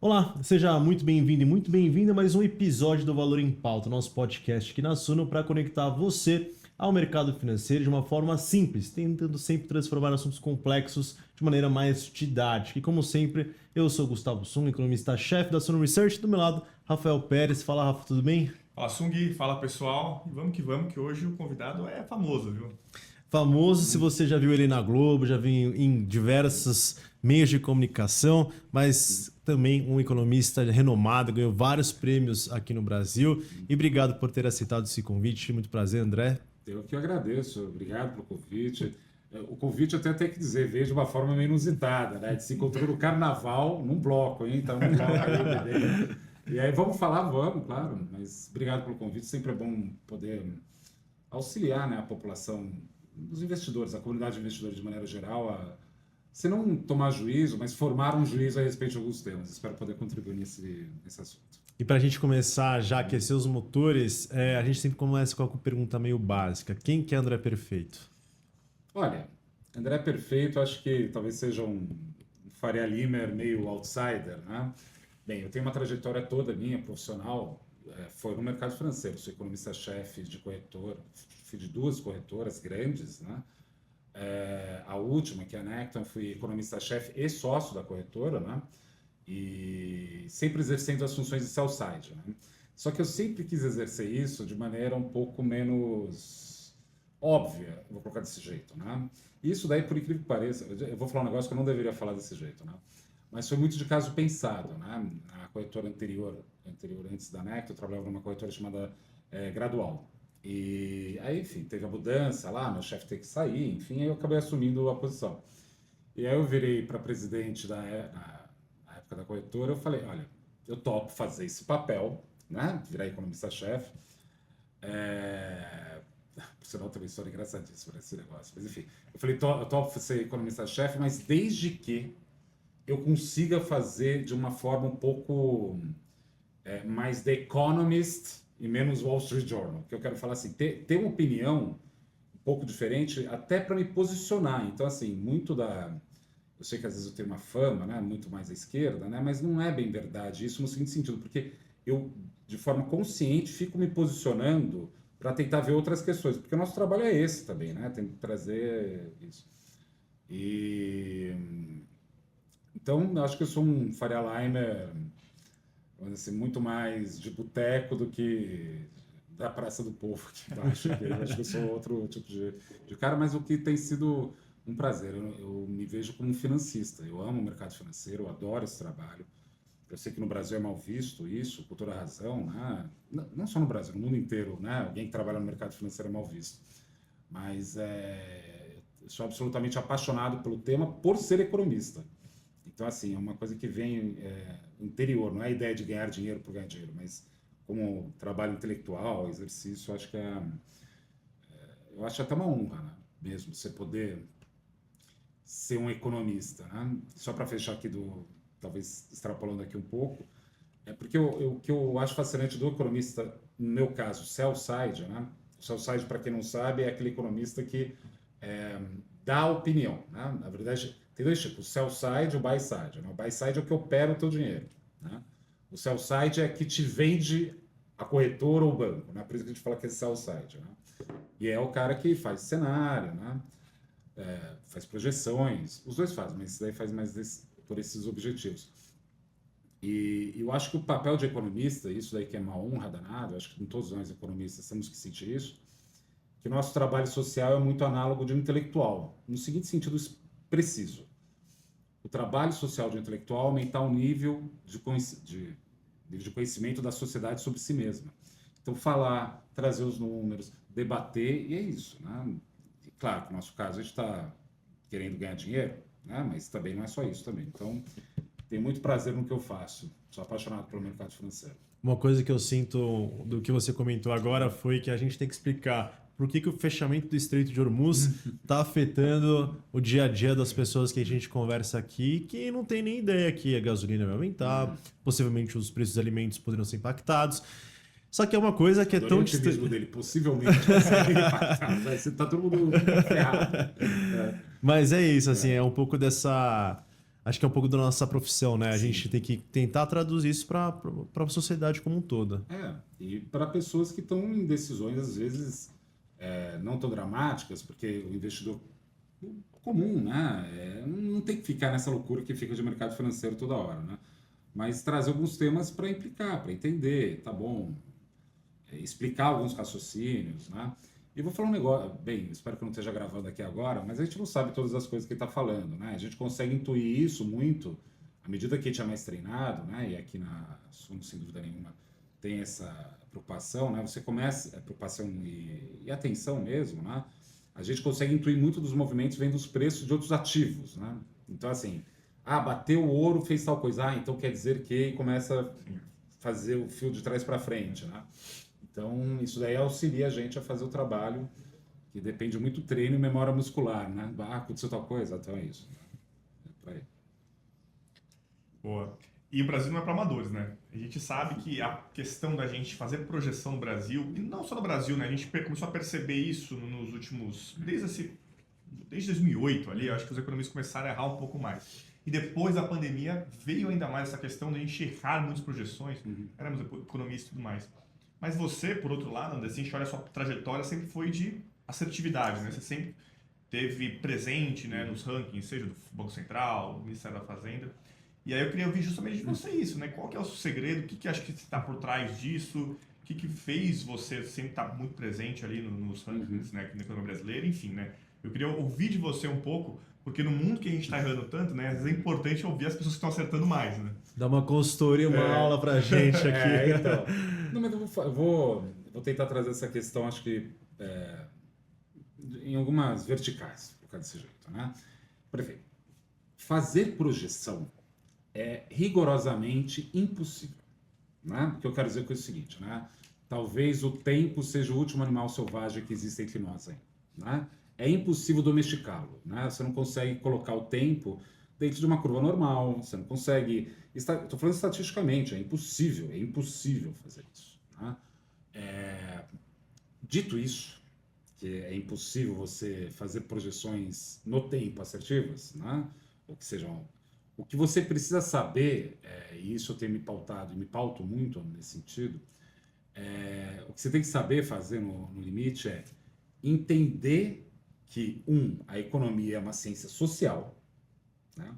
Olá, seja muito bem-vindo e muito bem-vinda a mais um episódio do Valor em Pauta, nosso podcast aqui na Suno para conectar você ao mercado financeiro de uma forma simples, tentando sempre transformar assuntos complexos de maneira mais didática. E como sempre, eu sou Gustavo Sung, economista-chefe da Suno Research, do meu lado, Rafael Pérez. Fala, Rafa, tudo bem? Fala, Sung, fala pessoal, e vamos que hoje o convidado é famoso, viu? Famoso, se você já viu ele na Globo, já viu em diversos meios de comunicação, mas também um economista renomado, ganhou vários prêmios aqui no Brasil. E obrigado por ter aceitado esse convite. Muito prazer, André. Eu que agradeço, obrigado pelo convite. O convite, eu até tenho que dizer, veio de uma forma meio inusitada, né? De se encontrou no carnaval, num bloco, hein? Então, num bloco aí, e aí vamos falar, vamos, claro, mas obrigado pelo convite, sempre é bom poder auxiliar, né, a população, os investidores, a comunidade de investidores de maneira geral, se não tomar juízo, mas formar um juízo a respeito de alguns temas. Espero poder contribuir nesse assunto. E para a gente começar já a aquecer os motores, a gente sempre começa com uma pergunta meio básica. Quem que é André Perfeito? Olha, André Perfeito, acho que talvez seja um Faria Limer meio outsider, né? Bem, eu tenho uma trajetória toda minha, profissional, foi no mercado financeiro. Sou economista-chefe de corretora, fui de duas corretoras grandes, né? A última, que é a Necton, fui economista-chefe e sócio da corretora, né? E sempre exercendo as funções de sell-side, né? Só que eu sempre quis exercer isso de maneira um pouco menos óbvia, vou colocar desse jeito, né? E isso daí, por incrível que pareça, eu vou falar um negócio que eu não deveria falar desse jeito, né? Mas foi muito de caso pensado, né? A corretora anterior antes da Necton, eu trabalhava numa corretora chamada Gradual. E aí, enfim, teve a mudança lá, meu chefe teve que sair, enfim, aí eu acabei assumindo a posição. E aí eu virei para presidente na época da corretora, eu falei, olha, eu topo fazer esse papel, né? Virar economista-chefe. Por sinal, também história engraçadíssima esse negócio. Mas enfim, eu falei, eu topo ser economista-chefe, mas desde que eu consiga fazer de uma forma um pouco mais The Economist e menos Wall Street Journal. Que eu quero falar assim, ter uma opinião um pouco diferente, até para me posicionar. Então, assim, eu sei que às vezes eu tenho uma fama, né, muito mais à esquerda, né, mas não é bem verdade isso no seguinte sentido, porque eu, de forma consciente, fico me posicionando para tentar ver outras questões, porque o nosso trabalho é esse também, né, tem que trazer isso. Então, eu acho que eu sou um Faria Limer, vamos dizer assim, muito mais de boteco do que da Praça do Povo aqui embaixo. Eu acho que eu sou outro tipo de cara, mas o que tem sido um prazer. Eu me vejo como um financista. Eu amo o mercado financeiro, eu adoro esse trabalho. Eu sei que no Brasil é mal visto isso, por toda razão, né? Não só no Brasil, no mundo inteiro, né? Alguém que trabalha no mercado financeiro é mal visto. Mas eu sou absolutamente apaixonado pelo tema por ser economista. Então, assim, é uma coisa que vem interior, não é a ideia de ganhar dinheiro por ganhar dinheiro, mas como trabalho intelectual, exercício, eu acho que eu acho até uma honra, né? Mesmo, você poder ser um economista, né? Só para fechar aqui, talvez extrapolando aqui um pouco, porque o que eu acho fascinante do economista, no meu caso, sell-side, né? O sell-side, para quem não sabe, é aquele economista que dá opinião, né? Na verdade, tem dois tipos, o sell-side e o buy-side, né? O buy-side é o que opera o teu dinheiro, né? O sell-side é que te vende a corretora ou o banco, né? Por isso que a gente fala que é sell-side, né? E é o cara que faz cenário, né? Faz projeções, os dois fazem, mas isso daí faz mais por esses objetivos. E eu acho que o papel de economista, isso daí que é uma honra danada, eu acho que todos nós economistas temos que sentir isso, que o nosso trabalho social é muito análogo de um intelectual, no seguinte sentido preciso. O trabalho social de um intelectual é aumentar o nível de conhecimento da sociedade sobre si mesma. Então, falar, trazer os números, debater, e é isso, né? E, claro que no nosso caso a gente está querendo ganhar dinheiro, né? Mas também não é só isso também. Então, tenho muito prazer no que eu faço. Sou apaixonado pelo mercado financeiro. Uma coisa que eu sinto do que você comentou agora foi que a gente tem que explicar por que o fechamento do Estreito de Hormuz está afetando o dia a dia das pessoas que a gente conversa aqui, que não tem nem ideia que a gasolina vai aumentar, possivelmente os preços dos alimentos poderiam ser impactados. Só que é uma coisa que é tão distante dele, possivelmente vai ser impactado. Vai ser, tá todo mundo ferrado. Mas é isso, assim, é um pouco dessa Acho que é um pouco da nossa profissão, né? A Sim. gente tem que tentar traduzir isso para a sociedade como um todo. E para pessoas que estão em decisões, às vezes, não tão dramáticas, porque o investidor comum, né? Não tem que ficar nessa loucura que fica de mercado financeiro toda hora, né? Mas trazer alguns temas para implicar, para entender, tá bom? Explicar alguns raciocínios, né? E vou falar um negócio, bem, espero que eu não esteja gravando aqui agora, mas a gente não sabe todas as coisas que ele está falando, né? A gente consegue intuir isso muito à medida que a gente é mais treinado, né? E aqui na Suno, sem dúvida nenhuma, tem essa preocupação, né? Você começa, preocupação e atenção mesmo, né? A gente consegue intuir muito dos movimentos vendo os preços de outros ativos, né? Então, assim, bateu o ouro, fez tal coisa, então quer dizer que começa a fazer o fio de trás para frente, né? Então, isso daí auxilia a gente a fazer o trabalho, que depende muito do treino e memória muscular, né? Aconteceu tal coisa, então é isso. É aí. Boa. E o Brasil não é para amadores, né? A gente sabe que a questão da gente fazer projeção no Brasil, e não só no Brasil, né? A gente começou a perceber isso nos últimos... Desde 2008 ali, eu acho que os economistas começaram a errar um pouco mais. E depois da pandemia veio ainda mais essa questão de a gente errar muitas projeções. Éramos economistas e tudo mais. Mas você, por outro lado, André, se a gente olha a sua trajetória, sempre foi de assertividade, né? Você sempre teve presente, né, nos rankings, seja do Banco Central, do Ministério da Fazenda. E aí eu queria ouvir justamente de você isso, né? Qual que é o seu segredo? O que acha que está por trás disso? O que fez você sempre estar muito presente ali nos rankings, né, na economia brasileira? Enfim, né? Eu queria ouvir de você um pouco, porque no mundo que a gente está errando tanto, né, às vezes é importante ouvir as pessoas que estão acertando mais, né? Dá uma consultoria, uma aula pra gente aqui. Então. Não, mas eu vou tentar trazer essa questão, acho que em algumas verticais, por causa desse jeito, né? Por exemplo, fazer projeção é rigorosamente impossível, né? O que eu quero dizer com é o seguinte, né? Talvez o tempo seja o último animal selvagem que existe entre nós ainda, né? É impossível domesticá-lo, né? Você não consegue colocar o tempo dentro de uma curva normal, você não consegue... Estou falando estatisticamente, é impossível fazer isso, né? Dito isso, que é impossível você fazer projeções no tempo assertivas, né? Ou que sejam... O que você precisa saber, e isso eu tenho me pautado e me pauto muito nesse sentido, o que você tem que saber fazer no limite é entender que, a economia é uma ciência social, né?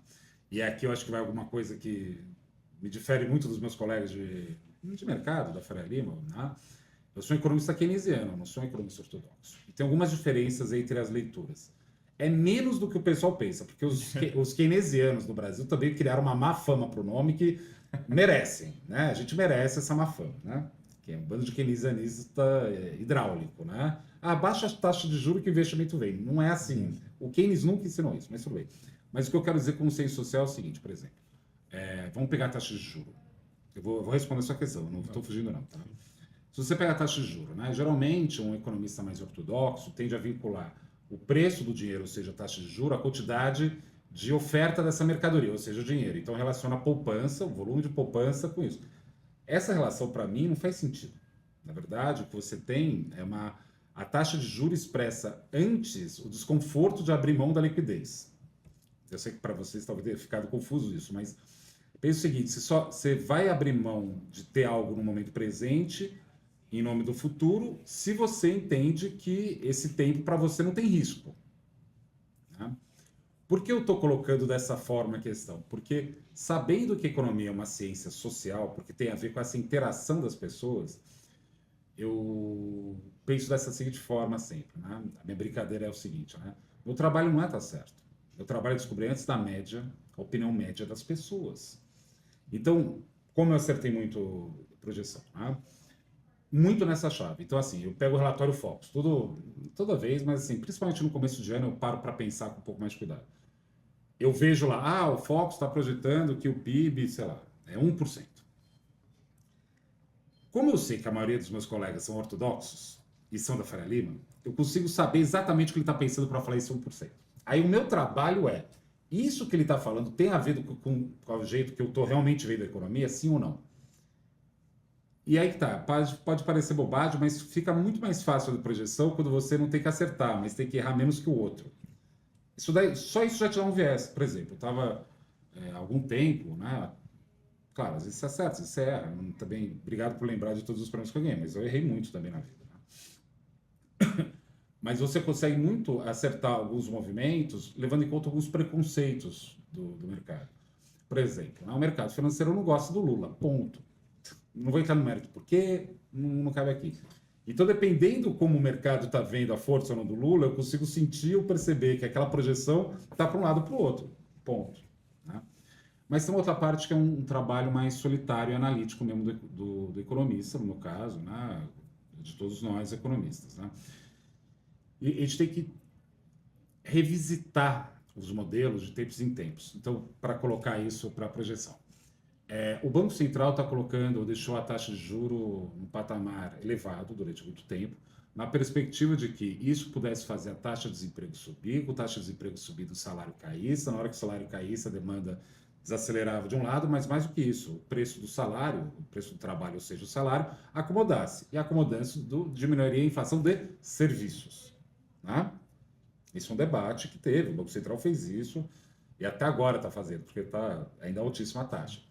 E aqui eu acho que vai alguma coisa que me difere muito dos meus colegas de mercado, da Faria Lima, né? Eu sou um economista keynesiano, não sou um economista ortodoxo. E tem algumas diferenças entre as leituras. É menos do que o pessoal pensa, porque os keynesianos no Brasil também criaram uma má fama para o nome que merecem, né? A gente merece essa má fama, né? Que é um bando de keynesianista hidráulico, né? Baixa a taxa de juros que o investimento vem. Não é assim. O Keynes nunca ensinou isso, mas tudo bem. Mas o que eu quero dizer com o ciência social é o seguinte, por exemplo. Vamos pegar a taxa de juros. Eu vou responder a sua questão, não estou fugindo não, tá? Se você pegar a taxa de juros, né? Geralmente um economista mais ortodoxo tende a vincular o preço do dinheiro, ou seja, a taxa de juros, a quantidade de oferta dessa mercadoria, ou seja, o dinheiro. Então relaciona a poupança, o volume de poupança com isso. Essa relação, para mim, não faz sentido. Na verdade, o que você tem é a taxa de juros expressa antes o desconforto de abrir mão da liquidez. Eu sei que para vocês talvez tenha ficado confuso isso, mas pense o seguinte, você vai abrir mão de ter algo no momento presente em nome do futuro, se você entende que esse tempo para você não tem risco. Né? Por que eu estou colocando dessa forma a questão? Porque sabendo que a economia é uma ciência social, porque tem a ver com essa interação das pessoas, eu penso dessa seguinte forma sempre. Né? A minha brincadeira é o seguinte, né? Meu trabalho não é estar certo. Meu trabalho é descobrir antes da média, a opinião média das pessoas. Então, como eu acertei muito projeção, né? Muito nessa chave. Então, assim, eu pego o relatório Focus, toda vez, mas assim, principalmente no começo de ano, eu paro para pensar com um pouco mais de cuidado. Eu vejo lá, o Focus está projetando que o PIB, sei lá, é 1%. Como eu sei que a maioria dos meus colegas são ortodoxos e são da Faria Lima, eu consigo saber exatamente o que ele está pensando para falar esse 1%. Aí o meu trabalho é, isso que ele está falando tem a ver com o jeito que eu estou realmente vendo a economia, sim ou não? E aí que tá, pode parecer bobagem, mas fica muito mais fácil de projeção quando você não tem que acertar, mas tem que errar menos que o outro. Só isso já te dá um viés. Por exemplo, eu estava há algum tempo, né? Claro, às vezes você acerta, às vezes você erra. Também, obrigado por lembrar de todos os prêmios que eu ganhei, mas eu errei muito também na vida. Né? Mas você consegue muito acertar alguns movimentos, levando em conta alguns preconceitos do mercado. Por exemplo, o mercado financeiro não gosta do Lula, ponto. Não vou entrar no mérito porque não cabe aqui. Então, dependendo como o mercado está vendo a força ou não do Lula, eu consigo sentir ou perceber que aquela projeção está para um lado ou para o outro, ponto. Né? Mas tem outra parte que é um trabalho mais solitário e analítico mesmo do economista, no caso, né? De todos nós economistas. Né? E a gente tem que revisitar os modelos de tempos em tempos. Então, para colocar isso para a projeção. O Banco Central está colocando, deixou a taxa de juro num patamar elevado durante muito tempo, na perspectiva de que isso pudesse fazer a taxa de desemprego subir, com a taxa de desemprego subir, o salário caísse, na hora que o salário caísse, a demanda desacelerava de um lado, mas mais do que isso, o preço do salário, o preço do trabalho, ou seja, o salário, acomodasse. E acomodando-se diminuiria a inflação de serviços. Né? Isso é um debate que teve, o Banco Central fez isso, e até agora está fazendo, porque está ainda altíssima a taxa.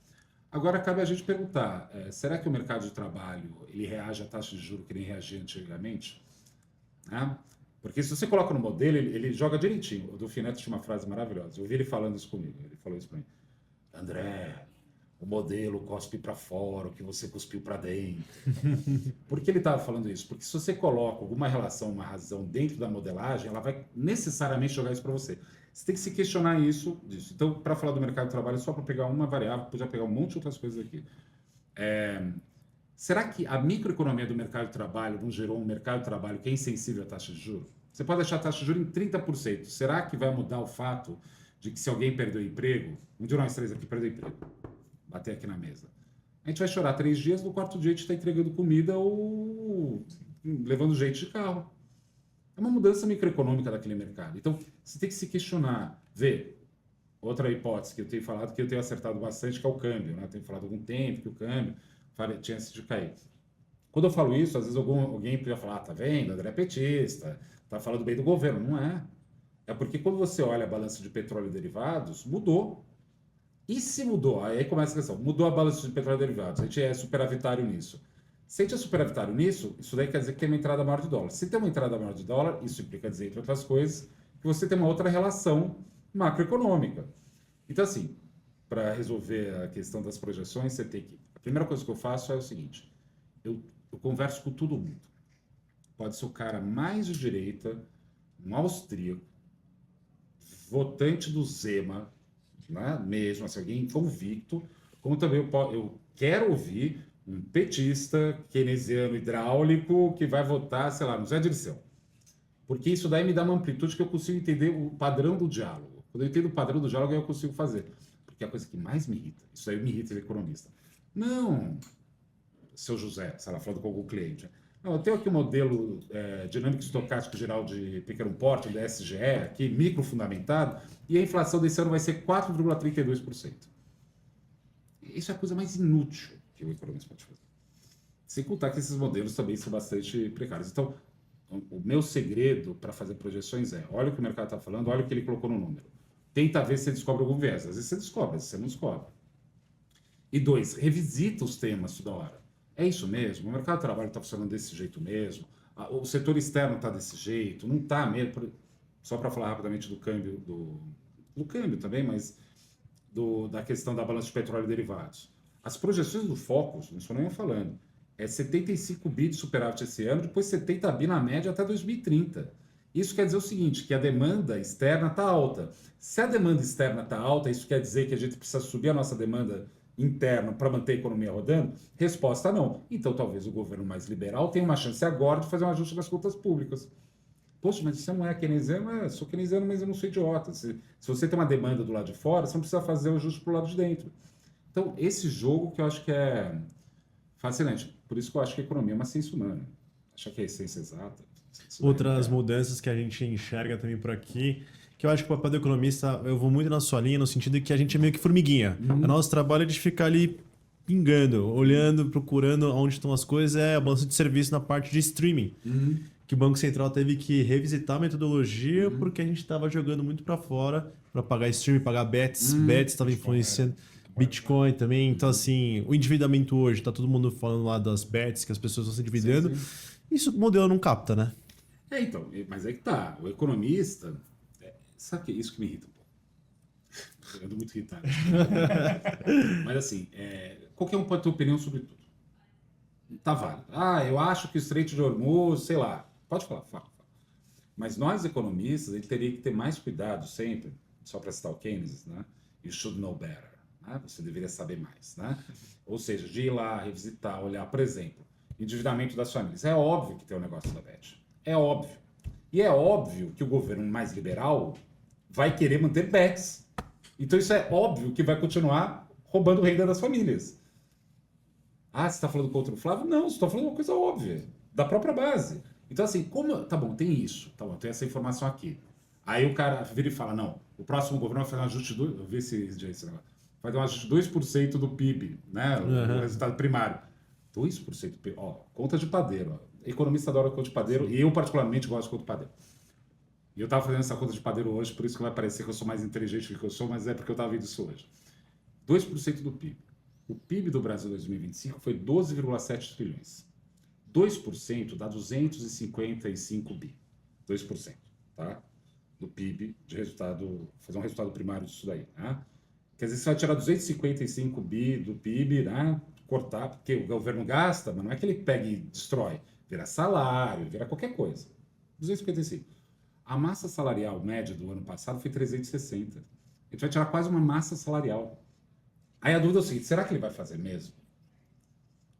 Agora, cabe a gente perguntar, será que o mercado de trabalho ele reage à taxa de juros que nem reagia antigamente? Né? Porque se você coloca no modelo, ele joga direitinho. O Delfim Neto tinha uma frase maravilhosa, eu ouvi ele falando isso comigo, ele falou isso para mim. André, o modelo cospe para fora, o que você cuspiu para dentro. Por que ele estava falando isso? Porque se você coloca alguma relação, uma razão dentro da modelagem, ela vai necessariamente jogar isso para você. Você tem que se questionar disso. Então, para falar do mercado de trabalho, só para pegar uma variável, podia pegar um monte de outras coisas aqui. Será que a microeconomia do mercado de trabalho não gerou um mercado de trabalho que é insensível à taxa de juros? Você pode deixar a taxa de juros em 30%. Será que vai mudar o fato de que se alguém perdeu o emprego, um de nós três aqui perdeu o emprego, bater aqui na mesa, a gente vai chorar 3 dias, no quarto dia a gente está entregando comida ou levando gente de carro. É uma mudança microeconômica daquele mercado. Então, você tem que se questionar, ver. Outra hipótese que eu tenho falado, que eu tenho acertado bastante, que é o câmbio. Né? Eu tenho falado há algum tempo que o câmbio tinha chance de cair. Quando eu falo isso, às vezes alguém podia falar, tá vendo, André é petista, tá falando bem do governo. Não é. É porque quando você olha a balança de petróleo e derivados, mudou. E se mudou? Aí começa a questão. Mudou a balança de petróleo e derivados. A gente é superavitário nisso. Se a gente é superavitário nisso, isso daí quer dizer que tem uma entrada maior de dólar. Se tem uma entrada maior de dólar, isso implica dizer, entre outras coisas, que você tem uma outra relação macroeconômica. Então, assim, para resolver a questão das projeções, você tem que... A primeira coisa que eu faço é o seguinte, eu converso com todo mundo. Pode ser o cara mais de direita, um austríaco, votante do Zema, né? Mesmo, assim, alguém convicto, como também eu quero ouvir um petista, keynesiano, hidráulico, que vai votar, sei lá, no Zé Dirceu. Porque isso daí me dá uma amplitude que eu consigo entender o padrão do diálogo. Quando eu entendo o padrão do diálogo, eu consigo fazer. Porque é a coisa que mais me irrita, isso aí me irrita o economista. Não, seu José, sei lá, falando com algum cliente. Não, eu tenho aqui um modelo dinâmico estocástico geral de pequeno porte, do SGE, aqui, microfundamentado, e a inflação desse ano vai ser 4,32%. Isso é a coisa mais inútil que o economista pode fazer. Sem contar que esses modelos também são bastante precários. Então, o meu segredo para fazer projeções é, olha o que o mercado está falando, olha o que ele colocou no número. Tenta ver se você descobre algum viés. Às vezes você descobre, às vezes você não descobre. E 2, revisita os temas toda hora. É isso mesmo? O mercado de trabalho está funcionando desse jeito mesmo? O setor externo está desse jeito? Não está mesmo? Só para falar rapidamente do câmbio, do câmbio também, mas da questão da balança de petróleo e derivados. As projeções do Focus, não estou nem falando, é 75 bi de superávit esse ano, depois 70 bi na média até 2030. Isso quer dizer o seguinte, que a demanda externa está alta. Se a demanda externa está alta, isso quer dizer que a gente precisa subir a nossa demanda interna para manter a economia rodando? Resposta não. Então talvez o governo mais liberal tenha uma chance agora de fazer um ajuste nas contas públicas. Poxa, mas você não é keynesiano? Eu sou keynesiano, mas eu não sou idiota. Se você tem uma demanda do lado de fora, você não precisa fazer o ajuste para o lado de dentro. Então, esse jogo que eu acho que é fascinante. Por isso que eu acho que a economia é uma ciência humana. Acho que é a essência exata. Outras mudanças que a gente enxerga também por aqui, que eu acho que o papel do economista, eu vou muito na sua linha, no sentido de que a gente é meio que formiguinha. O nosso trabalho é de ficar ali pingando, olhando, procurando onde estão as coisas, é a balança de serviço na parte de streaming. que o Banco Central teve que revisitar a metodologia porque a gente estava jogando muito para fora para pagar streaming, pagar bets. Bets estava influenciando. Bitcoin também. Então, assim, o endividamento hoje, tá todo mundo falando lá das bets, que as pessoas estão se endividando. Sim. Isso o modelo não capta, né? Então, mas aí que tá. O economista, sabe que isso que me irrita um pouco. Eu ando muito irritado. Mas assim, qualquer um pode ter opinião sobre tudo. Tá válido. Eu acho que o Estreito de Hormuz, sei lá. Pode falar, fala. Mas nós, economistas, ele teria que ter mais cuidado sempre, só para citar o Keynes, né? You should know better. Né? Você deveria saber mais, né? Ou seja, de ir lá, revisitar, olhar, por exemplo, endividamento das famílias. É óbvio que tem o negócio da BET. É óbvio. E é óbvio que o governo mais liberal vai querer manter BETs. Então isso é óbvio que vai continuar roubando renda das famílias. Você está falando contra o Flávio? Não, estou falando uma coisa óbvia, da própria base. Então assim, tá bom, tem isso, tá bom, tem essa informação aqui. Aí o cara vira e fala, não, o próximo governo vai fazer um ajuste eu vi esse negócio. Vai dar um ajuste de 2% do PIB, né? O resultado primário. 2% do PIB. Conta de padeiro. Economista adora conta de padeiro e eu particularmente gosto de conta de padeiro. E eu estava fazendo essa conta de padeiro hoje, por isso que vai parecer que eu sou mais inteligente do que eu sou, mas é porque eu estava vendo isso hoje. 2% do PIB. O PIB do Brasil em 2025 foi 12,7 trilhões. 2% dá 255 bi. 2%, tá? Do PIB, de resultado, fazer um resultado primário disso daí, né? Quer dizer, você vai tirar 255 bi do PIB, né? Cortar, porque o governo gasta, mas não é que ele pega e destrói. Vira salário, vira qualquer coisa. 255. A massa salarial média do ano passado foi 360. A gente vai tirar quase uma massa salarial. Aí a dúvida é o seguinte, será que ele vai fazer mesmo?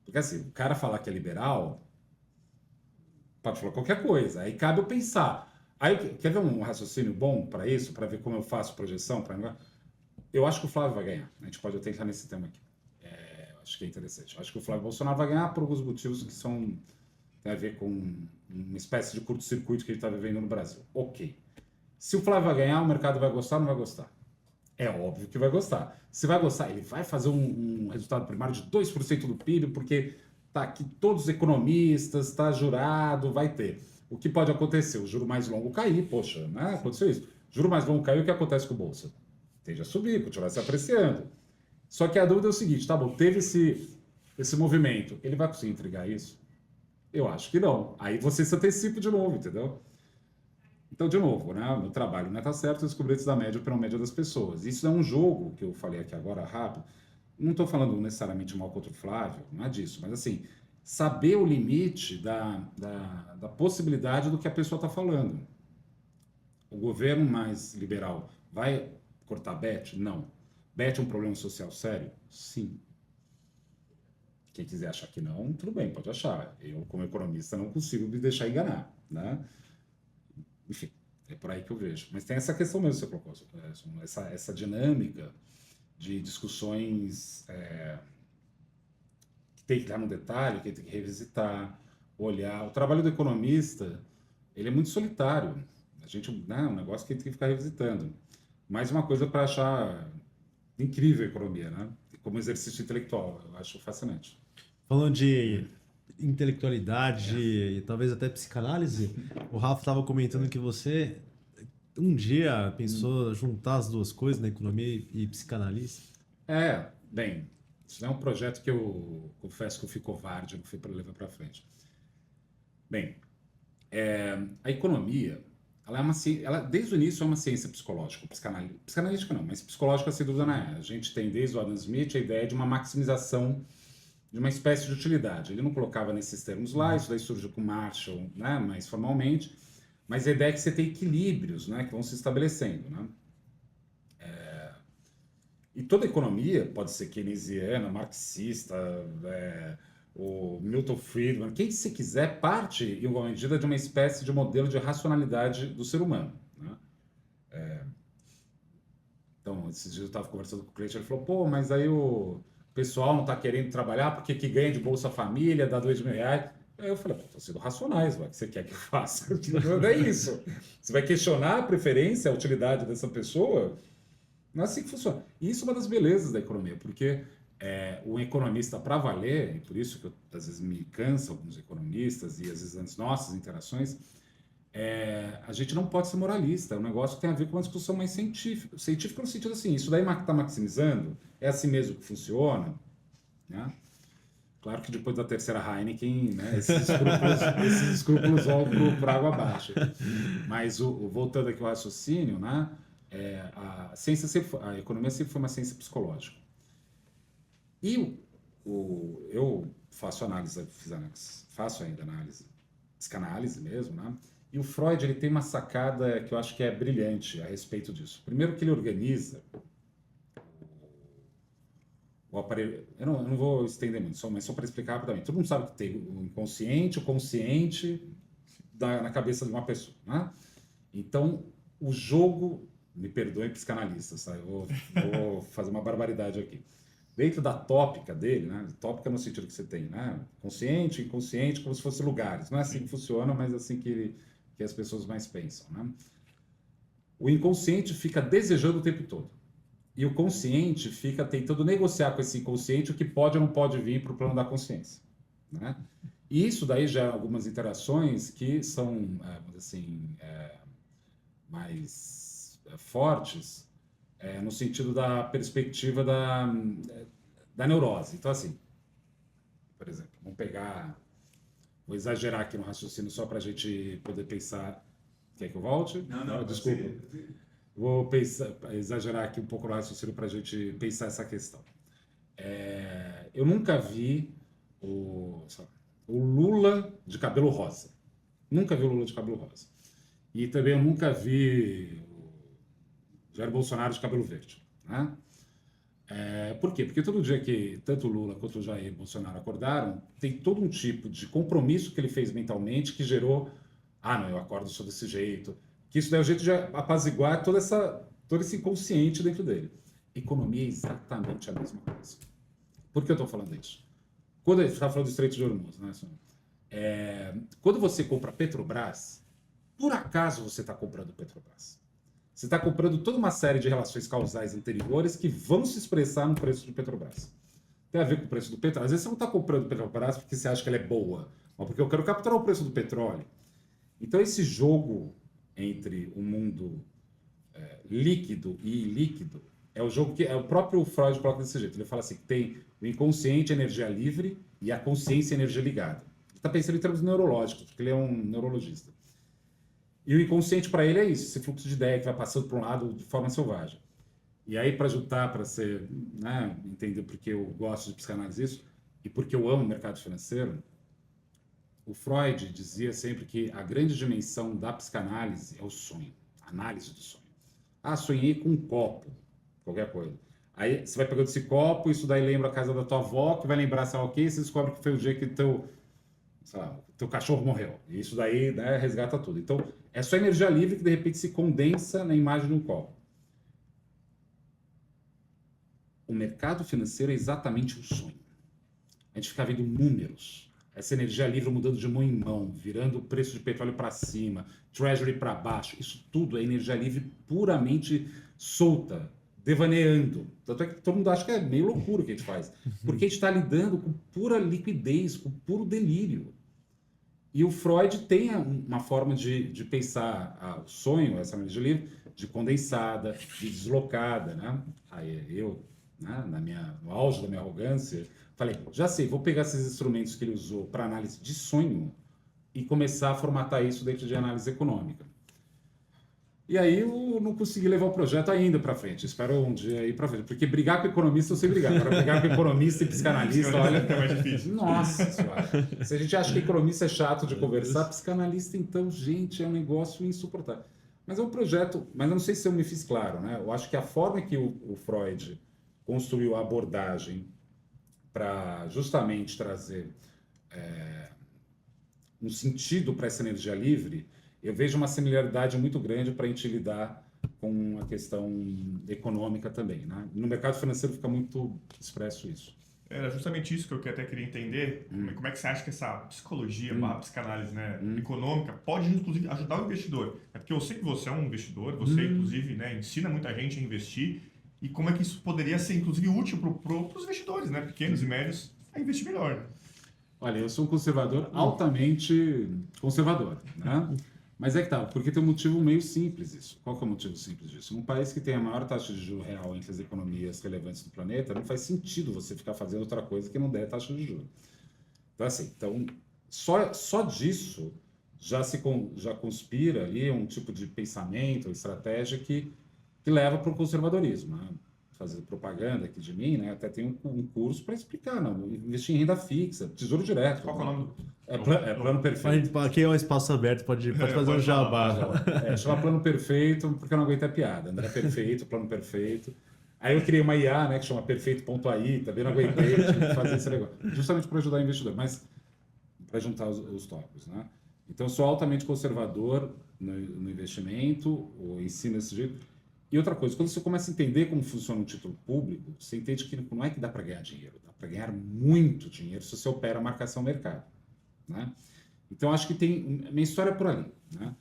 Porque assim, o cara falar que é liberal, pode falar qualquer coisa. Aí cabe eu pensar. Aí, quer ver um raciocínio bom para isso? Para ver como eu faço projeção? Eu acho que o Flávio vai ganhar. A gente pode até entrar nesse tema aqui. Eu acho que é interessante. Eu acho que o Flávio Bolsonaro vai ganhar por alguns motivos que tem a ver com uma espécie de curto-circuito que ele está vivendo no Brasil. Ok. Se o Flávio vai ganhar, o mercado vai gostar ou não vai gostar? É óbvio que vai gostar. Se vai gostar, ele vai fazer um resultado primário de 2% do PIB, porque tá aqui todos os economistas, tá jurado, vai ter. O que pode acontecer? O juro mais longo cair, poxa, né? Aconteceu isso. Juro mais longo caiu, o que acontece com o Bolsa? Tende a subir, continuar se apreciando. Só que a dúvida é o seguinte, tá bom, teve esse movimento, ele vai conseguir entregar isso? Eu acho que não. Aí você se antecipa de novo, entendeu? Então, de novo, né? O meu trabalho não está certo, eu descobri isso da média pela média das pessoas. Isso é um jogo que eu falei aqui agora rápido. Não estou falando necessariamente mal contra o Flávio, não é disso, mas assim, saber o limite da possibilidade do que a pessoa está falando. O governo mais liberal vai cortar BET? Não. BET é um problema social sério? Sim. Quem quiser achar que não, tudo bem, pode achar. Eu, como economista, não consigo me deixar enganar, né? Enfim, é por aí que eu vejo. Mas tem essa questão mesmo que você colocou, essa dinâmica de discussões que tem que estar no detalhe, que tem que revisitar, olhar. O trabalho do economista, ele é muito solitário. A gente, né, é um negócio que tem que ficar revisitando. Mais uma coisa para achar incrível a economia, né? Como exercício intelectual, eu acho fascinante. Falando de intelectualidade e talvez até psicanálise, o Rafa estava comentando que você um dia pensou juntar as duas coisas, né, economia e psicanálise. Bem, isso é um projeto que eu confesso que eu fui covarde, eu não fui para levar para frente. Bem, a economia, ela é uma ciência, desde o início é uma ciência psicológica, psicanalítica não, mas psicológica sem dúvida não é. A gente tem desde o Adam Smith a ideia de uma maximização de uma espécie de utilidade. Ele não colocava nesses termos lá, isso daí surgiu com Marshall, né, mais formalmente, mas a ideia é que você tem equilíbrios, né, que vão se estabelecendo, né? E toda economia pode ser keynesiana, marxista, o Milton Friedman, quem se quiser, parte, em alguma medida, de uma espécie de modelo de racionalidade do ser humano, né? Então, esses dias eu estava conversando com o cliente, ele falou, pô, mas aí o pessoal não está querendo trabalhar porque que ganha de Bolsa Família, dá R$2.000. Aí eu falei, estão sendo racionais, o que você quer que eu faça? Não é isso. Você vai questionar a preferência, a utilidade dessa pessoa? Não é assim que funciona. E isso é uma das belezas da economia, porque O economista para valer, e por isso que eu, às vezes me cansa alguns economistas e às vezes nas nossas interações, a gente não pode ser moralista, é um negócio que tem a ver com uma discussão mais científica. Científica no sentido assim, isso daí está maximizando, é assim mesmo que funciona, né? Claro que depois da terceira Heineken, né, esses escrúpulos vão por água abaixo. Mas voltando aqui ao raciocínio, né, a economia sempre foi uma ciência psicológica. E eu faço ainda análise, psicanálise mesmo, né? E o Freud ele tem uma sacada que eu acho que é brilhante a respeito disso. Primeiro que ele organiza o aparelho. Eu não vou estender muito, mas só para explicar rapidamente. Todo mundo sabe que tem o inconsciente, o consciente na cabeça de uma pessoa, né? Então, o jogo, me perdoem psicanalistas, tá? Eu vou fazer uma barbaridade aqui. Dentro da tópica dele, né? Tópica no sentido que você tem, né? Consciente, inconsciente, como se fossem lugares. Não é assim que funciona, mas é assim que as pessoas mais pensam, né? O inconsciente fica desejando o tempo todo. E o consciente fica tentando negociar com esse inconsciente o que pode ou não pode vir para o plano da consciência, né? E isso daí já algumas interações que são, assim, mais fortes, no sentido da perspectiva da neurose. Então, assim, por exemplo, vou exagerar aqui no raciocínio só para a gente poder pensar. Quer que eu volte? Não, desculpa. Vou exagerar aqui um pouco no raciocínio para a gente pensar essa questão. Eu nunca vi o Lula de cabelo rosa. Nunca vi o Lula de cabelo rosa. E também eu nunca vi o Jair Bolsonaro de cabelo verde, né? Por quê? Porque todo dia que tanto o Lula quanto o Jair Bolsonaro acordaram, tem todo um tipo de compromisso que ele fez mentalmente que gerou, não, eu acordo só desse jeito, que isso daí é o jeito de apaziguar todo esse inconsciente dentro dele. Economia é exatamente a mesma coisa. Por que eu estou falando isso? Quando a gente está falando do Estreito de Hormuz, né? Quando você compra Petrobras, por acaso você está comprando Petrobras? Você está comprando toda uma série de relações causais anteriores que vão se expressar no preço do Petrobras. Tem a ver com o preço do petróleo. Às vezes você não está comprando Petrobras porque você acha que ela é boa, mas porque eu quero capturar o preço do petróleo. Então esse jogo entre o mundo líquido e ilíquido é o jogo que o próprio Freud coloca desse jeito. Ele fala assim, que tem o inconsciente, energia livre, e a consciência, energia ligada. Ele está pensando em termos neurológicos, porque ele é um neurologista. E o inconsciente para ele é isso, esse fluxo de ideia que vai passando para um lado de forma selvagem. E aí, para juntar, para você, né, entender porque eu gosto de psicanálise isso, e porque eu amo o mercado financeiro, o Freud dizia sempre que a grande dimensão da psicanálise é o sonho, a análise do sonho. Sonhei com um copo, qualquer coisa. Aí você vai pegando esse copo, isso daí lembra a casa da tua avó, que vai lembrar, sei lá o quê, e você descobre que foi o dia que teu cachorro morreu. E isso daí, né, resgata tudo. Então, é só energia livre que de repente se condensa na imagem de um copo. O mercado financeiro é exatamente um sonho. A gente fica vendo números. Essa energia livre mudando de mão em mão, virando o preço de petróleo para cima, treasury para baixo. Isso tudo é energia livre puramente solta, devaneando. Tanto é que todo mundo acha que é meio loucura o que a gente faz. Porque a gente está lidando com pura liquidez, com puro delírio. E o Freud tem uma forma de pensar o sonho, essa energia livre, de condensada, de deslocada, né? Aí eu, né, no auge da minha arrogância, falei, já sei, vou pegar esses instrumentos que ele usou para análise de sonho e começar a formatar isso dentro de análise econômica. E aí eu não consegui levar o projeto ainda para frente. Espero um dia ir para frente. Porque brigar com economista eu sei brigar. Para brigar com economista e psicanalista, olha... É mais difícil. Nossa senhora. Se a gente acha que economista é chato de conversar, psicanalista, então, gente, é um negócio insuportável. Mas é um projeto... Mas eu não sei se eu me fiz claro, né? Eu acho que a forma que o Freud construiu a abordagem para justamente trazer um sentido para essa energia livre, eu vejo uma similaridade muito grande para a gente lidar com a questão econômica também, né? No mercado financeiro fica muito expresso isso. Era justamente isso que eu até queria entender. Como é que você acha que essa psicologia, psicanálise, né, econômica pode, inclusive, ajudar o investidor? É porque eu sei que você é um investidor, você, inclusive, né, ensina muita gente a investir. e como é que isso poderia ser, inclusive, útil para os investidores, né? Pequenos e médios, a investir melhor. Né? Olha, eu sou um conservador altamente conservador, né? Mas é que tá, porque tem um motivo meio simples isso. Qual que é o motivo simples disso? Um país que tem a maior taxa de juros real entre as economias relevantes do planeta, não faz sentido você ficar fazendo outra coisa que não der taxa de juros. Então, assim, só disso já conspira ali um tipo de pensamento, estratégia que leva para o conservadorismo, né? Fazer propaganda aqui de mim, né? Até tem um curso para explicar, não, investir em renda fixa, tesouro direto. Qual que é o nome? Plano perfeito. Aqui é um espaço aberto, pode fazer um jabá. Chama plano perfeito, porque eu não aguento a piada. André Perfeito, plano perfeito. Aí eu criei uma IA, né, que chama perfeito.ai, também não aguentei, tive que fazer esse negócio. Justamente para ajudar o investidor, mas para juntar os tópicos, né? Então, eu sou altamente conservador no investimento, ou ensino esse jeito. E outra coisa, quando você começa a entender como funciona um título público, você entende que não é que dá para ganhar dinheiro, dá para ganhar muito dinheiro se você opera a marcação mercado, né? Então, acho que minha história é por ali, né?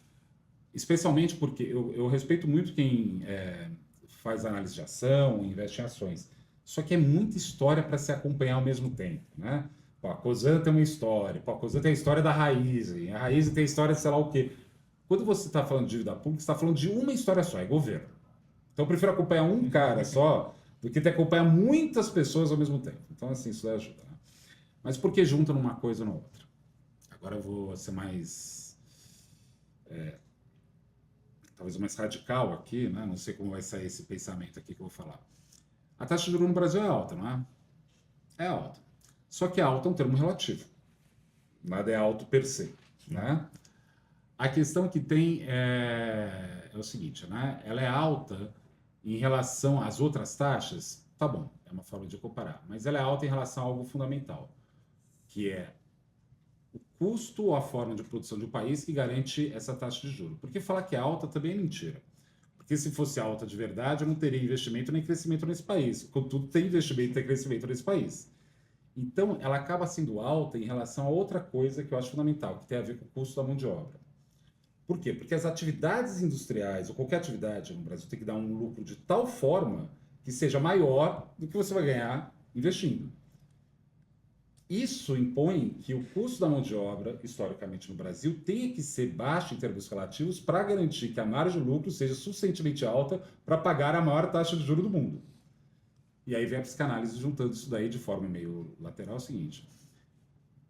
Especialmente porque eu respeito muito quem faz análise de ação, investe em ações. Só que é muita história para se acompanhar ao mesmo tempo, né? Pô, a Cosan tem uma história, a Cosan tem a história da Raizen, a Raizen tem a história de sei lá o quê. Quando você está falando de dívida pública, você está falando de uma história só, é governo. Então, eu prefiro acompanhar um cara só do que ter que acompanhar muitas pessoas ao mesmo tempo. Então, assim, isso ajuda, né? Mas por que junta numa coisa ou na outra? Agora eu vou ser mais... talvez mais radical aqui, né? Não sei como vai sair esse pensamento aqui que eu vou falar. A taxa de juros no Brasil é alta, não é? É alta. Só que alta é um termo relativo. Nada é alto per se, né? A questão que tem é o seguinte, né? Ela é alta em relação às outras taxas, tá bom, é uma forma de comparar, mas ela é alta em relação a algo fundamental, que é o custo ou a forma de produção de um país que garante essa taxa de juros. Porque falar que é alta também é mentira. Porque se fosse alta de verdade, eu não teria investimento nem crescimento nesse país. Contudo, tem investimento e tem crescimento nesse país. Então, ela acaba sendo alta em relação a outra coisa que eu acho fundamental, que tem a ver com o custo da mão de obra. Por quê? Porque as atividades industriais, ou qualquer atividade no Brasil, tem que dar um lucro de tal forma que seja maior do que você vai ganhar investindo. Isso impõe que o custo da mão de obra, historicamente no Brasil, tenha que ser baixo em termos relativos para garantir que a margem de lucro seja suficientemente alta para pagar a maior taxa de juros do mundo. E aí vem a psicanálise juntando isso daí de forma meio lateral, é o seguinte: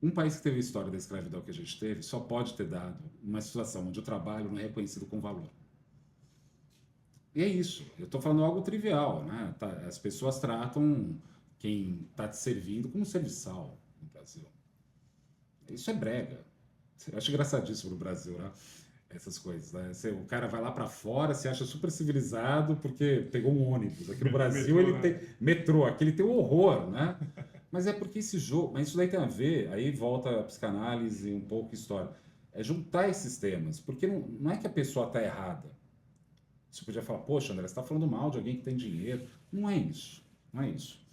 um país que teve a história da escravidão que a gente teve só pode ter dado uma situação onde o trabalho não é reconhecido com valor. E é isso. Eu estou falando algo trivial, né? As pessoas tratam quem está te servindo como serviçal no Brasil. Isso é brega. Eu acho engraçadíssimo no Brasil, né? Essas coisas, né? O cara vai lá para fora, se acha super civilizado porque pegou um ônibus. Aqui no Brasil ele tem metrô, aqui ele tem um horror, né? Mas é porque esse jogo, mas isso daí tem a ver, aí volta a psicanálise, um pouco história, é juntar esses temas, porque não é que a pessoa está errada. Você podia falar, poxa, André, você está falando mal de alguém que tem dinheiro. Não é isso, não é isso.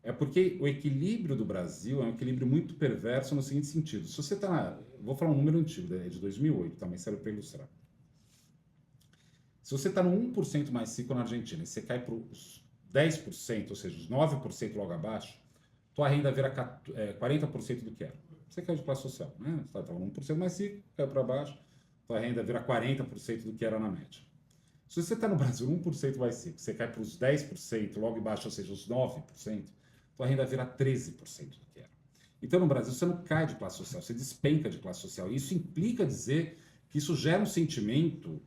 É porque o equilíbrio do Brasil é um equilíbrio muito perverso no seguinte sentido. Se você está, vou falar um número antigo, é de 2008, tá, mas serve para ilustrar. Se você está no 1% mais rico na Argentina e você cai para os 10%, ou seja, os 9% logo abaixo, tua renda vira 40% do que era. Você caiu de classe social, né? Você estava no 1% mais rico, caiu para baixo, tua renda vira 40% do que era na média. Se você está no Brasil 1% mais rico, você cai para os 10% logo embaixo, ou seja, os 9%, tua renda vira 13% do que era. Então, no Brasil, você não cai de classe social, você despenca de classe social. Isso implica dizer que isso gera um sentimento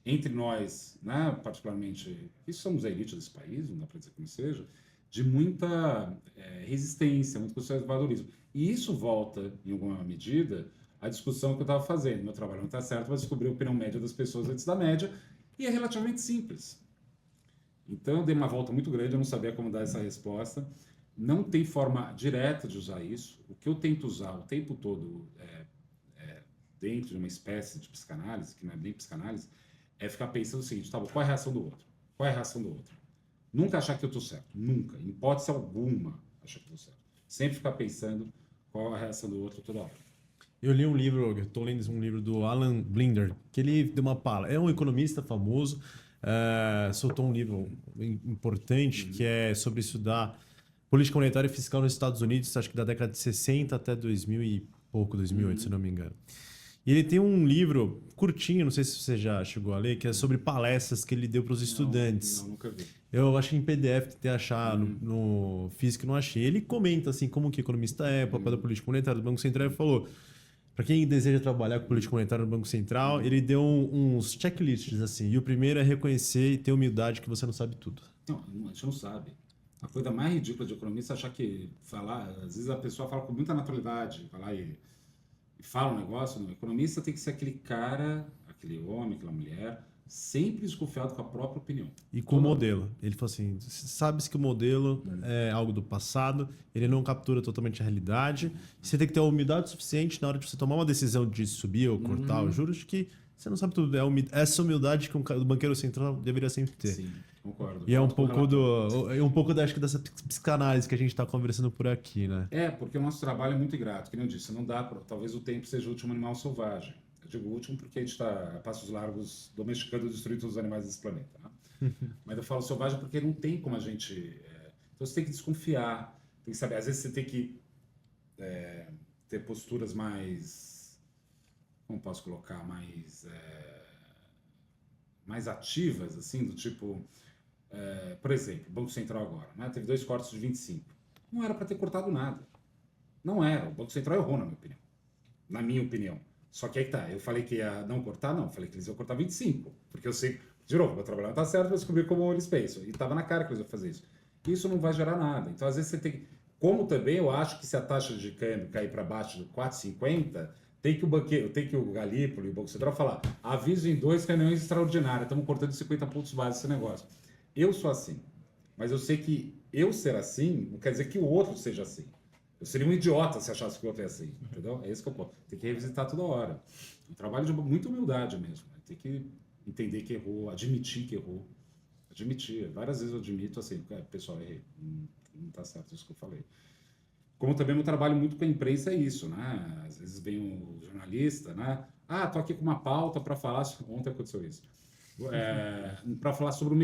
entre nós, né, particularmente, que somos a elite desse país, não dá para dizer que não seja, de muita resistência, muito conservadorismo. E isso volta, em alguma medida, à discussão que eu estava fazendo. Meu trabalho não está certo, mas descobri a opinião média das pessoas antes da média, e é relativamente simples. Então, eu dei uma volta muito grande, eu não sabia como dar essa resposta. Não tem forma direta de usar isso. O que eu tento usar o tempo todo dentro de uma espécie de psicanálise, que não é bem psicanálise, é ficar pensando o seguinte, tá bom, qual é a reação do outro? Qual é a reação do outro? Nunca achar que eu estou certo. Nunca. Em hipótese alguma achar que eu estou certo. Sempre ficar pensando qual é a reação do outro toda hora. Eu li um livro, eu estou lendo um livro do Alan Blinder, que ele deu uma palestra. É um economista famoso, soltou um livro importante que é sobre estudar política monetária e fiscal nos Estados Unidos, acho que da década de 60 até 2000 e pouco, 2008, se não me engano. E ele tem um livro curtinho, não sei se você já chegou a ler, que é sobre palestras que ele deu para os estudantes. Não, nunca vi. Eu acho que em PDF tentei achar, no físico não achei. Ele comenta assim como que economista é, o papel da política monetária do Banco Central. Ele falou, para quem deseja trabalhar com política monetária no Banco Central, ele deu uns checklists assim. E o primeiro é reconhecer e ter humildade que você não sabe tudo. Não, a gente não sabe. A coisa mais ridícula de economista é achar que falar, às vezes a pessoa fala com muita naturalidade, falar e fala um negócio, não. O economista tem que ser aquele cara, aquele homem, aquela mulher, sempre desconfiado com a própria opinião. E com o modelo. Ele falou assim, sabe-se que o modelo é algo do passado, ele não captura totalmente a realidade. Você tem que ter a humildade suficiente na hora de você tomar uma decisão de subir ou cortar os juros, que você não sabe tudo. É essa humildade que o banqueiro central deveria sempre ter. Sim, concordo. E é um pouco acho que dessa psicanálise que a gente está conversando por aqui, né? Porque o nosso trabalho é muito ingrato, que nem eu disse, não dá pra, talvez o tempo seja o último animal selvagem. Eu digo último porque a gente está a passos largos domesticando e destruindo todos os animais desse planeta. Né? Mas eu falo selvagem porque não tem como a gente... Então você tem que desconfiar, tem que saber. Às vezes você tem que ter posturas mais... Como posso colocar? Mais ativas, assim, do tipo... por exemplo, o Banco Central agora, né? Teve 2 cortes de 25. Não era para ter cortado nada. Não era. O Banco Central errou, na minha opinião. Na minha opinião. Só que aí que tá. Eu falei que ia não cortar? Não. Falei que eles iam cortar 25. Porque eu sei... De novo, meu trabalho não tá certo, mas descobri como eles pensam. E tava na cara que eles iam fazer isso. Isso não vai gerar nada. Então, às vezes, você tem que... Como também eu acho que se a taxa de câmbio cair para baixo de 4,50... Tem que o Galípolo e o Banco Central falar, aviso em 2 reuniões extraordinárias, estamos cortando 50 pontos básicos esse negócio. Eu sou assim, mas eu sei que eu ser assim não quer dizer que o outro seja assim. Eu seria um idiota se achasse que o outro é assim, entendeu? É isso que eu posso. Tem que revisitar toda hora. Um trabalho de muita humildade mesmo. Né? Tem que entender que errou, admitir que errou. Admitir. Várias vezes eu admito assim, pessoal, errei. Não está certo isso que eu falei. Como também meu trabalho muito com a imprensa é isso, né? Às vezes vem um jornalista, né? Tô aqui com uma pauta para falar... Ontem aconteceu isso. Para falar sobre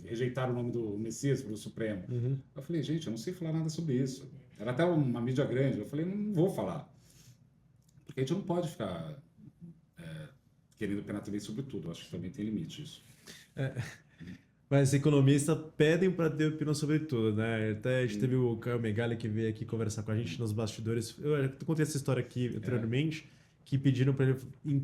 rejeitar o nome do Messias para o Supremo. Eu falei, gente, eu não sei falar nada sobre isso. Era até uma mídia grande. Eu falei, não vou falar. Porque a gente não pode ficar querendo opinar também sobre tudo. Eu acho que também tem limite isso. Mas economistas pedem para ter opinião sobre tudo, né? Até a gente teve o Caio Megali que veio aqui conversar com a gente nos bastidores. Eu contei essa história aqui anteriormente, que pediram para ele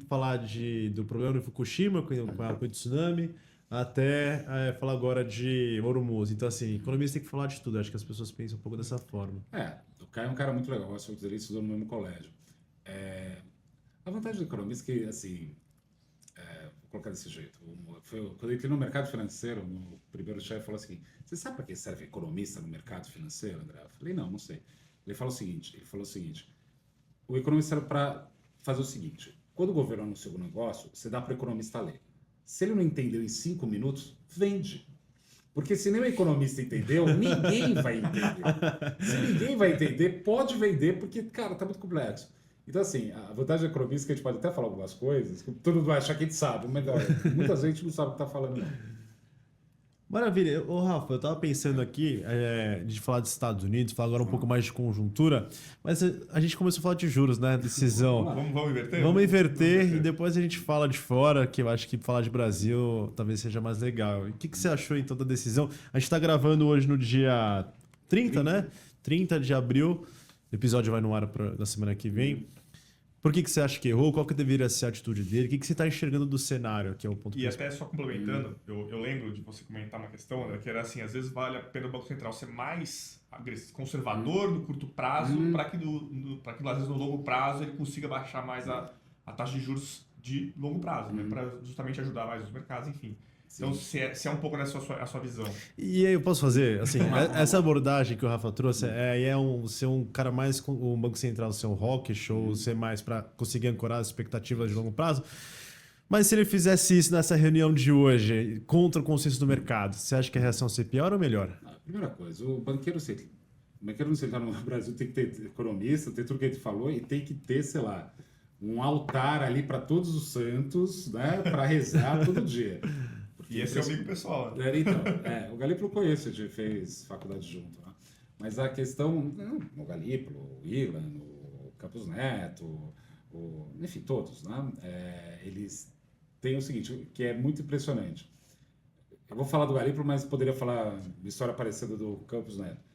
falar do problema do Fukushima, com o tsunami, até falar agora de Hormuz. Então, assim, economista tem que falar de tudo. Acho que as pessoas pensam um pouco dessa forma. O Caio é um cara muito legal. Eu gosto muito dele, estudou no mesmo colégio. A vantagem do economista é que, assim... vou colocar desse jeito. Quando eu entrei no mercado financeiro, o primeiro chefe falou assim, você sabe para que serve economista no mercado financeiro, André? Eu falei, não sei. Ele falou o seguinte, o economista serve para fazer o seguinte, quando o governo anuncia um negócio, você dá para o economista ler. Se ele não entendeu em 5 minutos, vende. Porque se nem o economista entendeu, ninguém vai entender. Se ninguém vai entender, pode vender, porque, cara, tá muito complexo. Então, assim, a vantagem do economista é que a gente pode até falar algumas coisas, que todo mundo vai achar que a gente sabe, mas muita gente não sabe o que está falando, não. Maravilha. Ô, Rafa, eu estava pensando aqui de falar dos Estados Unidos, falar agora um pouco mais de conjuntura, mas a gente começou a falar de juros, né? Decisão. Vamos inverter? Vamos inverter e depois a gente fala de fora, que eu acho que falar de Brasil talvez seja mais legal. E o que você achou, então, da decisão? A gente está gravando hoje no dia 30, né? 30 de abril. O episódio vai no ar na semana que vem. Por que você acha que errou? Qual que deveria ser a atitude dele? O que você está enxergando do cenário, que é o ponto principal? Até só complementando, eu lembro de você comentar uma questão, André, que era assim, às vezes vale a pena o Banco Central ser mais conservador no curto prazo, para que, às vezes, no longo prazo, ele consiga baixar mais a taxa de juros de longo prazo, né? Para justamente ajudar mais os mercados, enfim. Sim. Então, se é um pouco nessa a sua visão. E aí eu posso fazer, assim, essa abordagem que o Rafa trouxe ser um cara mais com o Banco Central, ser um rock show, ser mais para conseguir ancorar as expectativas de longo prazo. Mas se ele fizesse isso nessa reunião de hoje, contra o consenso do mercado, você acha que a reação seria pior ou melhor? Primeira coisa, o banqueiro não central no Brasil tem que ter economista, tem tudo que a gente falou e tem que ter, sei lá, um altar ali para todos os santos, né, para rezar todo dia. E esse é o amigo pessoal. Né? Então, o Galípolo eu conheço, a gente fez faculdade junto. Né? Mas a questão, o Galípolo, o Ilan, o Campos Neto, enfim, todos, né? Eles têm o seguinte, que é muito impressionante. Eu vou falar do Galípolo, mas poderia falar de história parecida do Campos Neto.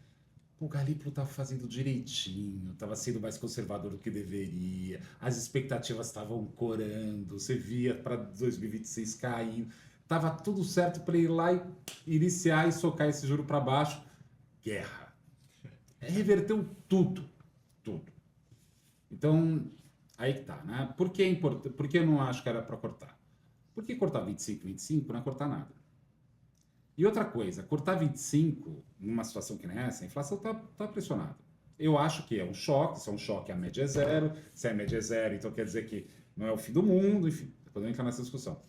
O Galípolo estava fazendo direitinho, estava sendo mais conservador do que deveria, as expectativas estavam corando, você via para 2026 caindo, estava tudo certo para ir lá e iniciar e socar esse juro para baixo. Guerra. Reverteu tudo. Então, aí que tá, né? Por que eu não acho que era para cortar? Porque cortar 25 não é cortar nada. E outra coisa, cortar 25 numa situação que nem essa, a inflação tá pressionada. Eu acho que é um choque, se é um choque a média é zero, se a média é zero, então quer dizer que não é o fim do mundo, enfim, depois eu entrar nessa discussão.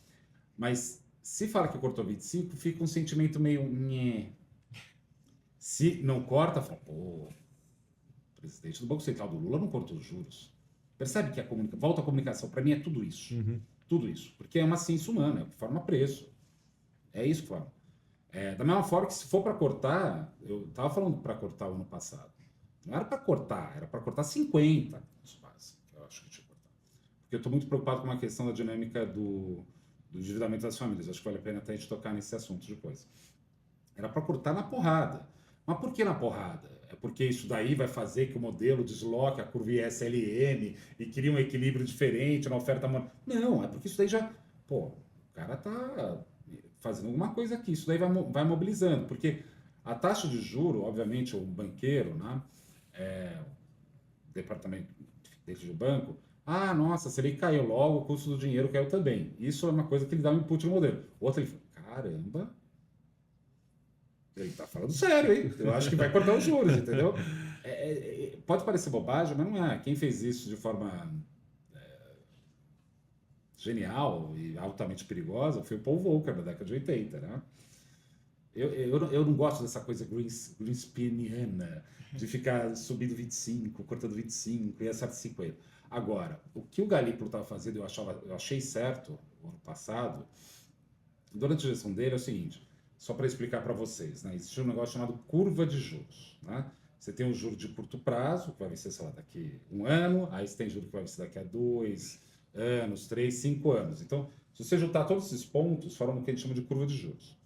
Mas se fala que cortou 25, fica um sentimento meio... Nhê. Se não corta, fala, o presidente do Banco Central do Lula não cortou os juros. Percebe que volta a comunicação, para mim é tudo isso. Tudo isso. Porque é uma ciência humana, forma preço. É isso que forma. Da mesma forma que se for para cortar, eu estava falando para cortar o ano passado. Não era para cortar, era para cortar 50 pontos básicos, que eu acho que tinha que cortar. Porque eu estou muito preocupado com a questão da dinâmica do endividamento das famílias. Acho que vale a pena até a gente tocar nesse assunto depois. Era para cortar na porrada. Mas por que na porrada? É porque isso daí vai fazer que o modelo desloque a curva ISLM e crie um equilíbrio diferente na oferta monetária. Não, é porque isso daí já... o cara tá... fazendo alguma coisa aqui, isso daí vai mobilizando, porque a taxa de juro, obviamente, o banqueiro, né, o departamento dentro do banco, nossa, se ele caiu logo, o custo do dinheiro caiu também. Isso é uma coisa que ele dá um input no modelo. Outra, ele fala, caramba, ele tá falando sério, hein? Eu acho que vai cortar os juros, entendeu? Pode parecer bobagem, mas não é. Quem fez isso de forma... genial e altamente perigosa foi o Paul Volcker na década de 80, né? Eu não gosto dessa coisa Greenspaniana de ficar subindo 25, cortando 25 e acerta 50. Agora, o que o Galípolo estava fazendo, eu achei certo no ano passado, durante a gestão dele, é o seguinte, só para explicar para vocês, né? Existe um negócio chamado curva de juros, né? Você tem um juro de curto prazo, que vai vencer, sei lá, daqui um ano, aí você tem juro que vai vencer daqui a 2 anos, 3, 5 anos. Então, se você juntar todos esses pontos, formam o que a gente chama de curva de juros.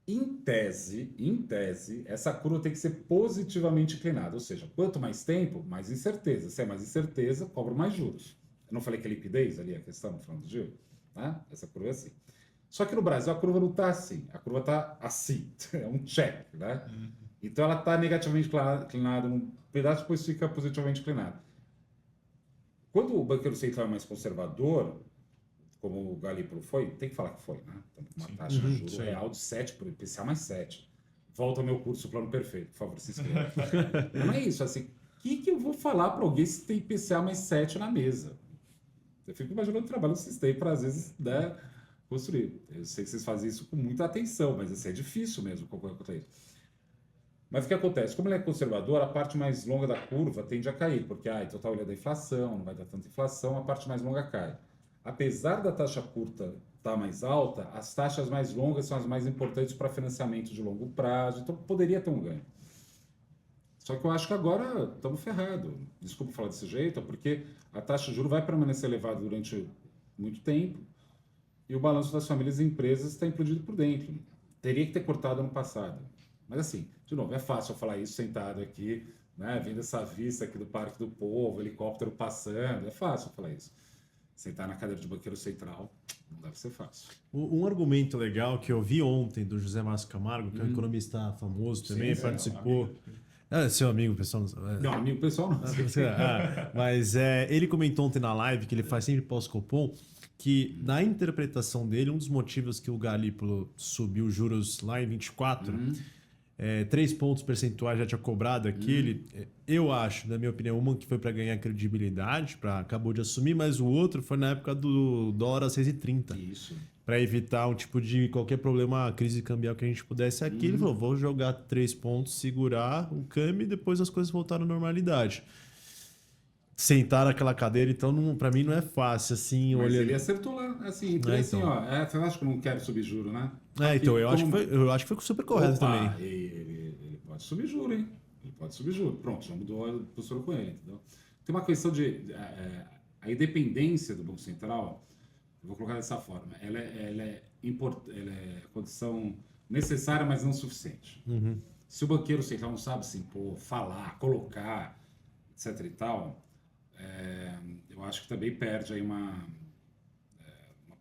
Em tese, essa curva tem que ser positivamente inclinada, ou seja, quanto mais tempo, mais incerteza. Se é mais incerteza, cobro mais juros. Eu não falei que é liquidez ali, a questão, falando do giro? Né? Essa curva é assim. Só que no Brasil a curva não está assim, a curva está assim, é um check, né? Então ela está negativamente inclinada num pedaço, depois fica positivamente inclinada. Quando o banqueiro central é mais conservador, como o Galípolo foi, tem que falar que foi, né? Uma taxa de juros real de 7 por IPCA mais 7. Volta ao meu curso Plano Perfeito, por favor, se inscreva. Não é isso, assim, o que eu vou falar para alguém se tem IPCA mais 7 na mesa? Eu fico imaginando o trabalho que vocês têm para, às vezes, né, construir. Eu sei que vocês fazem isso com muita atenção, mas assim, é difícil mesmo contra isso. Mas o que acontece? Como ele é conservador, a parte mais longa da curva tende a cair, porque então está olhando a inflação, não vai dar tanta inflação, a parte mais longa cai. Apesar da taxa curta estar mais alta, as taxas mais longas são as mais importantes para financiamento de longo prazo, então poderia ter um ganho. Só que eu acho que agora estamos ferrados. Desculpa falar desse jeito, porque a taxa de juros vai permanecer elevada durante muito tempo e o balanço das famílias e empresas está implodido por dentro. Teria que ter cortado ano passado. Mas assim, de novo, é fácil eu falar isso sentado aqui, né, vendo essa vista aqui do Parque do Povo, helicóptero passando, é fácil eu falar isso. Sentar na cadeira de banqueiro central não deve ser fácil. Um argumento legal que eu vi ontem do José Márcio Camargo, que é um economista famoso também, participou... seu amigo pessoal. Não, amigo pessoal não. Mas ele comentou ontem na live, que ele faz sempre pós-Copom, que na interpretação dele, um dos motivos que o Galípolo subiu os juros lá em 24, 3 pontos percentuais já tinha cobrado aquele, eu acho, na minha opinião, uma que foi para ganhar credibilidade, acabou de assumir, mas o outro foi na época do dólar a 6,30. Isso. Para evitar um tipo de qualquer problema, crise cambial que a gente pudesse aqui. Ele falou, vou jogar 3 pontos, segurar o câmbio e depois as coisas voltaram à normalidade. sentar naquela cadeira, então para mim não é fácil, assim, Mas olhando. ele acertou lá, assim, então, assim, então. ó, você acha que eu não quero subir juro, né? Aqui, Então, eu acho que foi super correto também. Opa, ele pode subir juro, hein? Ele pode subir juro. Pronto, já mudou a postura com ele, entendeu? Tem uma questão de a independência do Banco Central, eu vou colocar dessa forma, ela é condição necessária, mas não suficiente. Se o banqueiro central não sabe se impor, falar, colocar, etc e tal, eu acho que também perde aí uma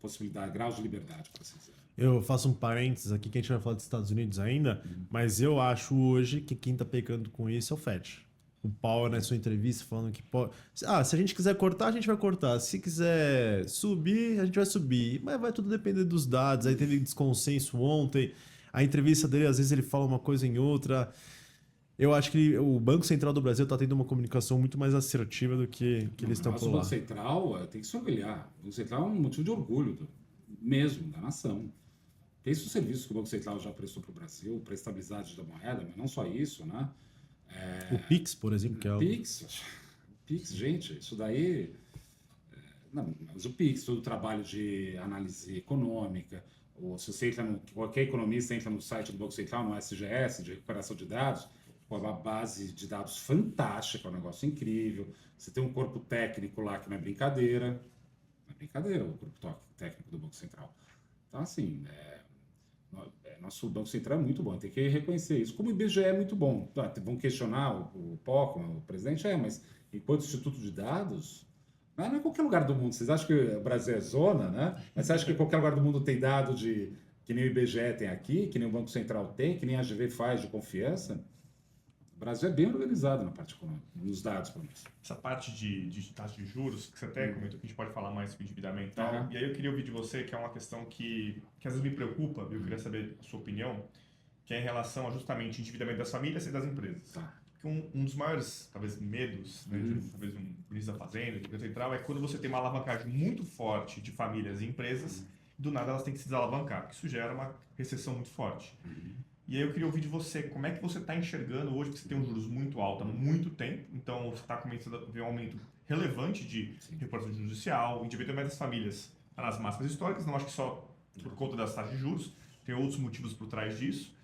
possibilidade, grau de liberdade, por assim dizer. Eu faço um parênteses aqui que a gente vai falar dos Estados Unidos ainda, mas eu acho hoje que quem tá pecando com isso é o Fed. O Powell, na sua entrevista, falando que pode. Se a gente quiser cortar, a gente vai cortar. Se quiser subir, a gente vai subir. Mas vai tudo depender dos dados. Aí teve desconsenso ontem. A entrevista dele, às vezes, ele fala uma coisa em outra. Eu acho que o Banco Central do Brasil está tendo uma comunicação muito mais assertiva do que eles estão por O lá. Banco Central tem que se orgulhar. O Banco Central é um motivo de orgulho mesmo da nação. Pense os serviços que o Banco Central já prestou para o Brasil, para a estabilidade da moeda, mas não só isso, né? O Pix, por exemplo, que é o... Pix, gente, isso daí... Não, mas o Pix, todo o trabalho de análise econômica, ou se você entra qualquer economista entra no site do Banco Central, no SGS, de recuperação de dados, com uma base de dados fantástica, é um negócio incrível. Você tem um corpo técnico lá que não é brincadeira. Não é brincadeira o corpo técnico do Banco Central. Então, assim, nosso Banco Central é muito bom, tem que reconhecer isso. Como o IBGE é muito bom. Vão questionar o POC, o presidente, mas enquanto Instituto de Dados, não é qualquer lugar do mundo. Vocês acham que o Brasil é zona, né? Mas você acha que qualquer lugar do mundo tem dado que nem o IBGE tem aqui, que nem o Banco Central tem, que nem a GV faz de confiança? O Brasil é bem organizado na parte econômica, nos dados, pelo menos. Essa parte de taxa de juros, que você até comentou que a gente pode falar mais sobre endividamento e tal. E aí eu queria ouvir de você, que é uma questão que às vezes me preocupa, eu queria saber a sua opinião, que é em relação a justamente endividamento das famílias e das empresas. Porque um dos maiores, talvez, medos, né, talvez um ministro da Fazenda, do Banco Central, é quando você tem uma alavancagem muito forte de famílias e empresas, do nada elas têm que se desalavancar, porque isso gera uma recessão muito forte. E aí eu queria ouvir de você, como é que você está enxergando hoje, que você tem um juros muito alto há muito tempo, então você está começando a ver um aumento relevante de reportação judicial, o endividamento das famílias está nas máximas históricas, não acho que só por conta das taxas de juros, tem outros motivos por trás disso,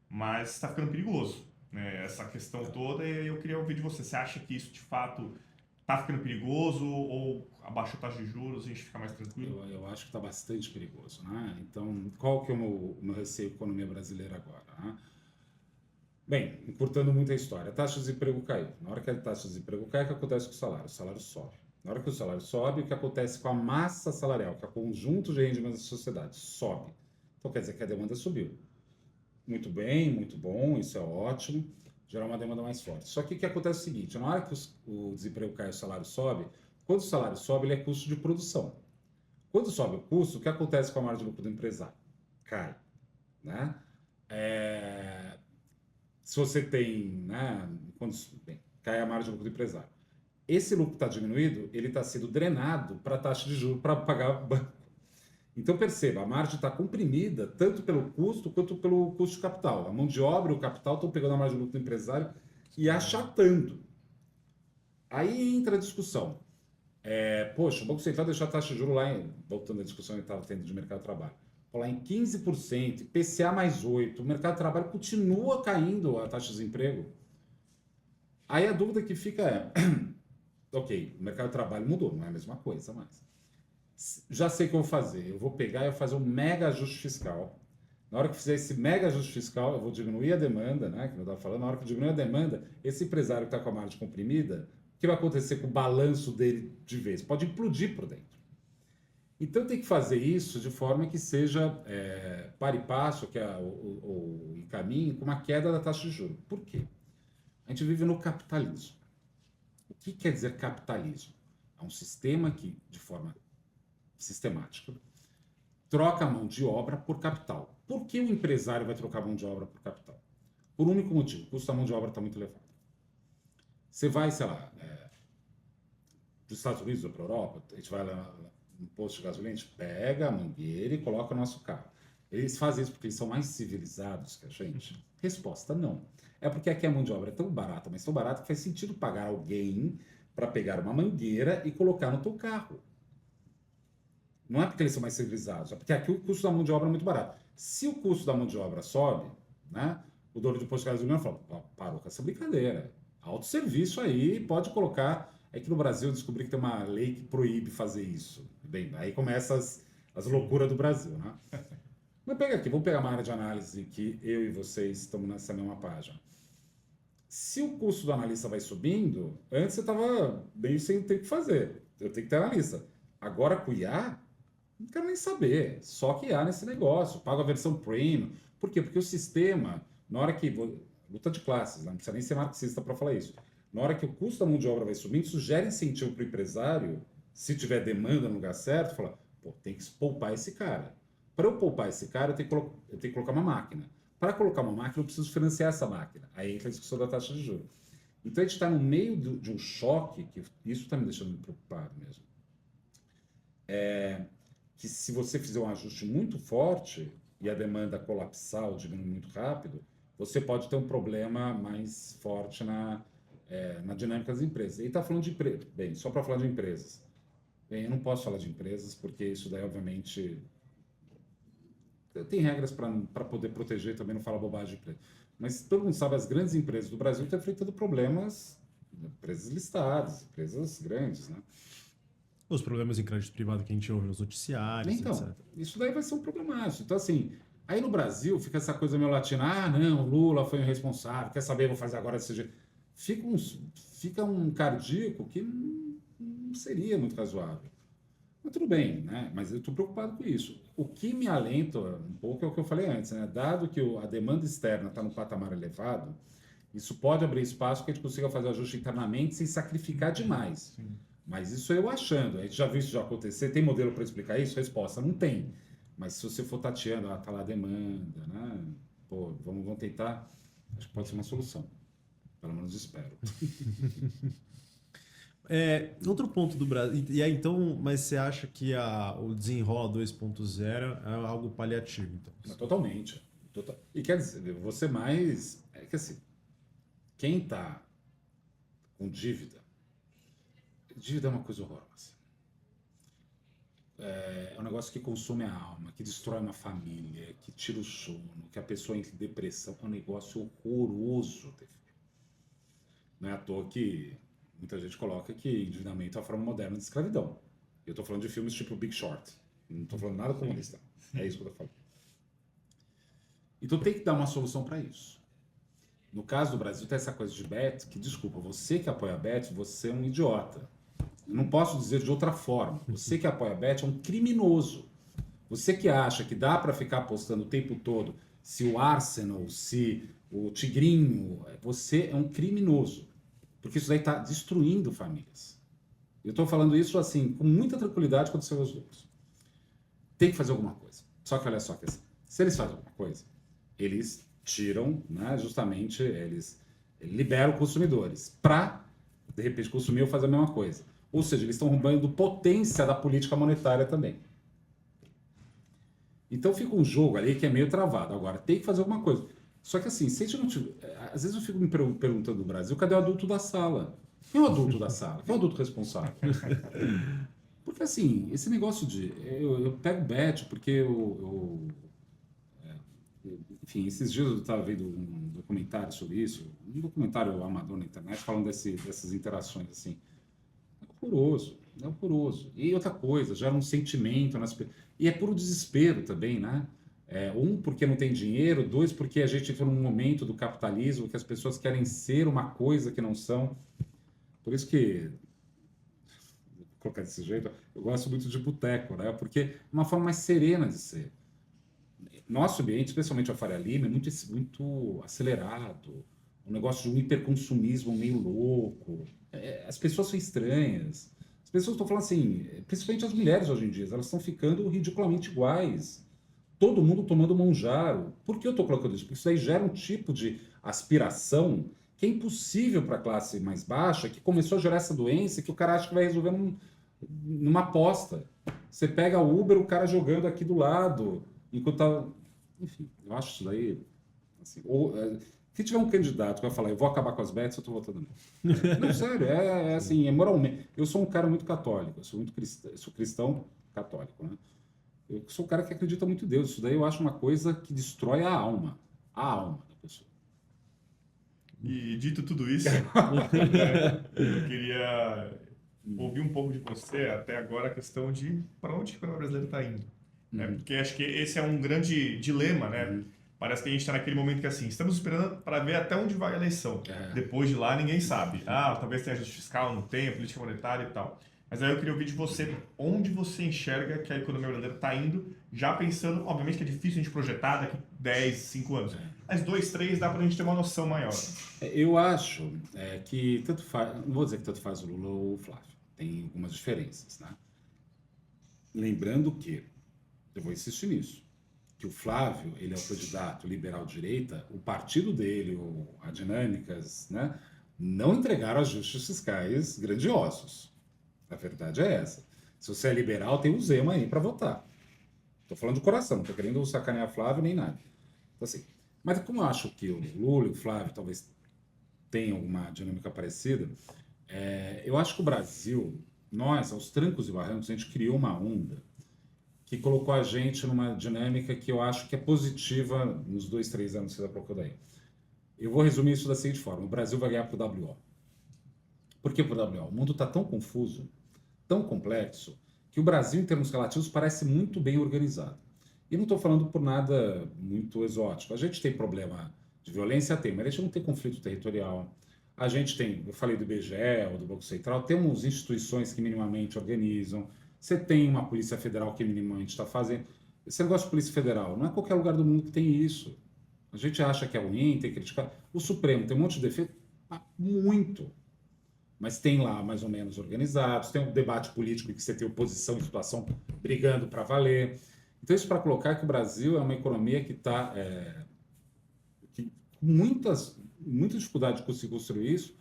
mas está ficando perigoso, né, essa questão toda, e eu queria ouvir de você, você acha que isso de fato está ficando perigoso ou abaixou a taxa de juros e a gente fica mais tranquilo? Eu acho que está bastante perigoso, né? Então, qual que é o meu receio com a economia brasileira agora, né? Bem, encurtando muito a história, a taxa de desemprego caiu. Na hora que a taxa de desemprego cai, o que acontece com o salário? O salário sobe. Na hora que o salário sobe, o que acontece com a massa salarial, que é o conjunto de rendimentos da sociedade? Sobe. Então, quer dizer que a demanda subiu. Muito bem, muito bom, isso é ótimo, gerar uma demanda mais forte. Só que o que acontece é o seguinte, na hora que o desemprego cai e o salário sobe, quando o salário sobe, ele é custo de produção. Quando sobe o custo, o que acontece com a margem de lucro do empresário? Cai, né? Se você tem, né, cai a margem de lucro do empresário. Esse lucro está diminuído, ele está sendo drenado para a taxa de juros para pagar o banco. Então perceba, a margem está comprimida tanto pelo custo quanto pelo custo de capital. A mão de obra e o capital estão pegando a margem de lucro do empresário e achatando. Aí entra a discussão. Poxa, o Banco Central deixou a taxa de juros lá, voltando à discussão que estava tendo de mercado de trabalho, lá em 15%, PCA mais 8%, o mercado de trabalho continua caindo a taxa de desemprego. Aí a dúvida que fica é, ok, o mercado de trabalho mudou, não é a mesma coisa mais. Já sei o que eu vou fazer, eu vou pegar e vou fazer um mega ajuste fiscal. Na hora que fizer esse mega ajuste fiscal, eu vou diminuir a demanda, né, que eu estava falando, na hora que eu diminuir a demanda, esse empresário que está com a margem comprimida, o que vai acontecer com o balanço dele de vez? Pode implodir por dentro. Então tem que fazer isso de forma que seja par e passo, que é o caminho com uma queda da taxa de juros. Por quê? A gente vive no capitalismo. O que quer dizer capitalismo? É um sistema que, de forma sistemática, troca a mão de obra por capital. Por que o empresário vai trocar a mão de obra por capital? Por um único motivo, o custo da mão de obra está muito elevado. Você vai, sei lá, para os Estados Unidos ou para a Europa, a gente vai lá no posto de gasolina, a gente pega a mangueira e coloca o nosso carro. Eles fazem isso porque eles são mais civilizados que a gente? Resposta, não. É porque aqui a mão de obra é tão barata, mas tão barata que faz sentido pagar alguém para pegar uma mangueira e colocar no teu carro. Não é porque eles são mais civilizados, é porque aqui o custo da mão de obra é muito barato. Se o custo da mão de obra sobe, né, o dono de posto de gasolina falou, parou com essa brincadeira. Autosserviço aí pode colocar... É que no Brasil eu descobri que tem uma lei que proíbe fazer isso. Bem, aí começam as loucuras do Brasil, né? Mas pega aqui, vamos pegar uma área de análise que eu e vocês estamos nessa mesma página. Se o custo do analista vai subindo, antes você estava bem sem ter o que fazer. Eu tenho que ter analista. Agora com o IA, não quero nem saber. Só que IA nesse negócio. Pago a versão premium. Por quê? Porque o sistema, na hora que... Luta de classes, não precisa nem ser marxista para falar isso. Na hora que o custo da mão de obra vai subindo, isso gera incentivo para o empresário, se tiver demanda no lugar certo, falar, pô, tem que poupar esse cara. Para eu poupar esse cara, eu tenho que colocar uma máquina. Para colocar uma máquina, eu preciso financiar essa máquina. Aí entra a discussão da taxa de juros. Então, a gente está no meio de um choque, que isso está me deixando muito preocupado mesmo. Que se você fizer um ajuste muito forte e a demanda colapsar ou diminuir muito rápido, você pode ter um problema mais forte na dinâmica das empresas. E está falando de empresas. Bem, só para falar de empresas. Bem, eu não posso falar de empresas, porque isso daí, obviamente... Tem regras para poder proteger, também não fala bobagem de empresa. Mas todo mundo sabe, as grandes empresas do Brasil estão enfrentando problemas, empresas listadas, empresas grandes, né? Os problemas em crédito privado que a gente ouve nos noticiários, Então, etc. isso daí vai ser um problemático. Então, assim, aí no Brasil fica essa coisa meio latina, não, Lula foi um irresponsável, quer saber, vou fazer agora desse jeito. Fica um cardíaco que não seria muito razoável. Mas tudo bem, né? Mas eu estou preocupado com isso. O que me alenta um pouco é o que eu falei antes, né? Dado que a demanda externa está num patamar elevado, isso pode abrir espaço para que a gente consiga fazer ajuste internamente sem sacrificar demais. Sim. Mas isso eu achando. A gente já viu isso já acontecer. Tem modelo para explicar isso? Resposta, não tem. Mas se você for tateando, está lá a demanda, né? Pô, vamos tentar. Acho que pode ser uma solução. Pelo menos espero. Outro ponto do Brasil. E aí, então, mas você acha que o Desenrola 2.0 é algo paliativo? Então? Totalmente. E quer dizer, você mais. É que assim, quem está com dívida é uma coisa horrorosa. É um negócio que consome a alma, que destrói uma família, que tira o sono, que a pessoa entra em depressão. É um negócio horroroso. Não é à toa que muita gente coloca que endividamento é a forma moderna de escravidão. Eu estou falando de filmes tipo Big Short. Não estou falando nada comunista. É isso que eu estou falando. Então tem que dar uma solução para isso. No caso do Brasil, tem essa coisa de bet, que, desculpa, você que apoia a bet, você é um idiota. Eu não posso dizer de outra forma. Você que apoia a bet é um criminoso. Você que acha que dá para ficar apostando o tempo todo se o Arsenal, se o Tigrinho, você é um criminoso. Porque isso daí está destruindo famílias. Eu estou falando isso assim, com muita tranquilidade quando são os lucros. Tem que fazer alguma coisa. Só que olha só, se eles fazem alguma coisa, eles tiram, né, justamente, eles liberam consumidores para, de repente, consumir ou fazer a mesma coisa. Ou seja, eles estão roubando potência da política monetária também. Então fica um jogo ali que é meio travado. Agora, tem que fazer alguma coisa. Só que assim, se a gente não tiver... Às vezes eu fico me perguntando no Brasil, cadê o adulto da sala? Quem é o adulto da sala? Quem é o adulto responsável? Porque assim, esse negócio de... Eu pego bet porque enfim, esses dias eu estava vendo um documentário sobre isso, um documentário amador na internet falando dessas interações assim. É horroroso. E outra coisa, gera um sentimento nas pessoas. E é puro desespero também, né? Porque não tem dinheiro, dois, porque a gente entra num momento do capitalismo que as pessoas querem ser uma coisa que não são. Por isso que, vou colocar desse jeito, eu gosto muito de boteco, né? Porque é uma forma mais serena de ser. Nosso ambiente, especialmente a Faria Lima, é muito acelerado, um negócio de um hiperconsumismo meio louco. As pessoas são estranhas. As pessoas estão falando assim, principalmente as mulheres hoje em dia, elas estão ficando ridiculamente iguais. Todo mundo tomando Monjaro. Por que eu estou colocando isso? Porque isso aí gera um tipo de aspiração que é impossível para a classe mais baixa, que começou a gerar essa doença que o cara acha que vai resolver numa aposta. Você pega o Uber, o cara jogando aqui do lado, enquanto tá... Enfim, eu acho isso daí... Assim, Se tiver um candidato que vai falar, eu vou acabar com as bets, eu estou votando nele. Não, sério, é assim, é moralmente. Eu sou um cara muito católico, eu sou muito cristão, eu sou cristão católico, né? Eu sou um cara que acredita muito em Deus. Isso daí eu acho uma coisa que destrói a alma da pessoa. E dito tudo isso, eu queria ouvir um pouco de você até agora a questão de para onde que o economia brasileira está indo. Porque acho que esse é um grande dilema, né? Parece que a gente está naquele momento que assim, estamos esperando para ver até onde vai a eleição. Depois de lá, ninguém sabe. Talvez tenha ajuste fiscal, não tem, política monetária e tal. Mas aí eu queria ouvir de você onde você enxerga que a economia brasileira está indo, já pensando, obviamente que é difícil a gente projetar daqui 10, 5 anos. Mas 2, 3 dá para a gente ter uma noção maior. Eu acho que tanto faz, não vou dizer que tanto faz o Lula ou o Flávio, tem algumas diferenças, né? Lembrando que, eu vou insistir nisso, que o Flávio, ele é o candidato liberal-direita, o partido dele, a Dinâmicas, né, não entregaram ajustes fiscais grandiosos. A verdade é essa. Se você é liberal, tem o Zema aí para votar. Estou falando de coração, não estou querendo sacanear Flávio nem nada. Então, assim, mas como eu acho que o Lula e o Flávio talvez tenham uma dinâmica parecida, eu acho que o Brasil, nós, aos trancos e barrancos, a gente criou uma onda que colocou a gente numa dinâmica que eu acho que é positiva nos 2, 3 anos que você colocou daí. Eu vou resumir isso da seguinte forma: o Brasil vai ganhar por WO. Por que por WO? O mundo está tão confuso, tão complexo, que o Brasil, em termos relativos, parece muito bem organizado. E não estou falando por nada muito exótico. A gente tem problema de violência, mas a gente não tem conflito territorial. A gente tem, eu falei do IBGE ou do Banco Central, temos instituições que minimamente organizam. Você tem uma Polícia Federal que minimamente está fazendo. Esse negócio de Polícia Federal, não é qualquer lugar do mundo que tem isso. A gente acha que é ruim, tem que criticar. O Supremo tem um monte de defeito, muito. Mas tem lá mais ou menos organizados, tem um debate político em que você tem oposição e situação brigando para valer. Então, isso para colocar que o Brasil é uma economia que está com muita dificuldade de conseguir construir isso.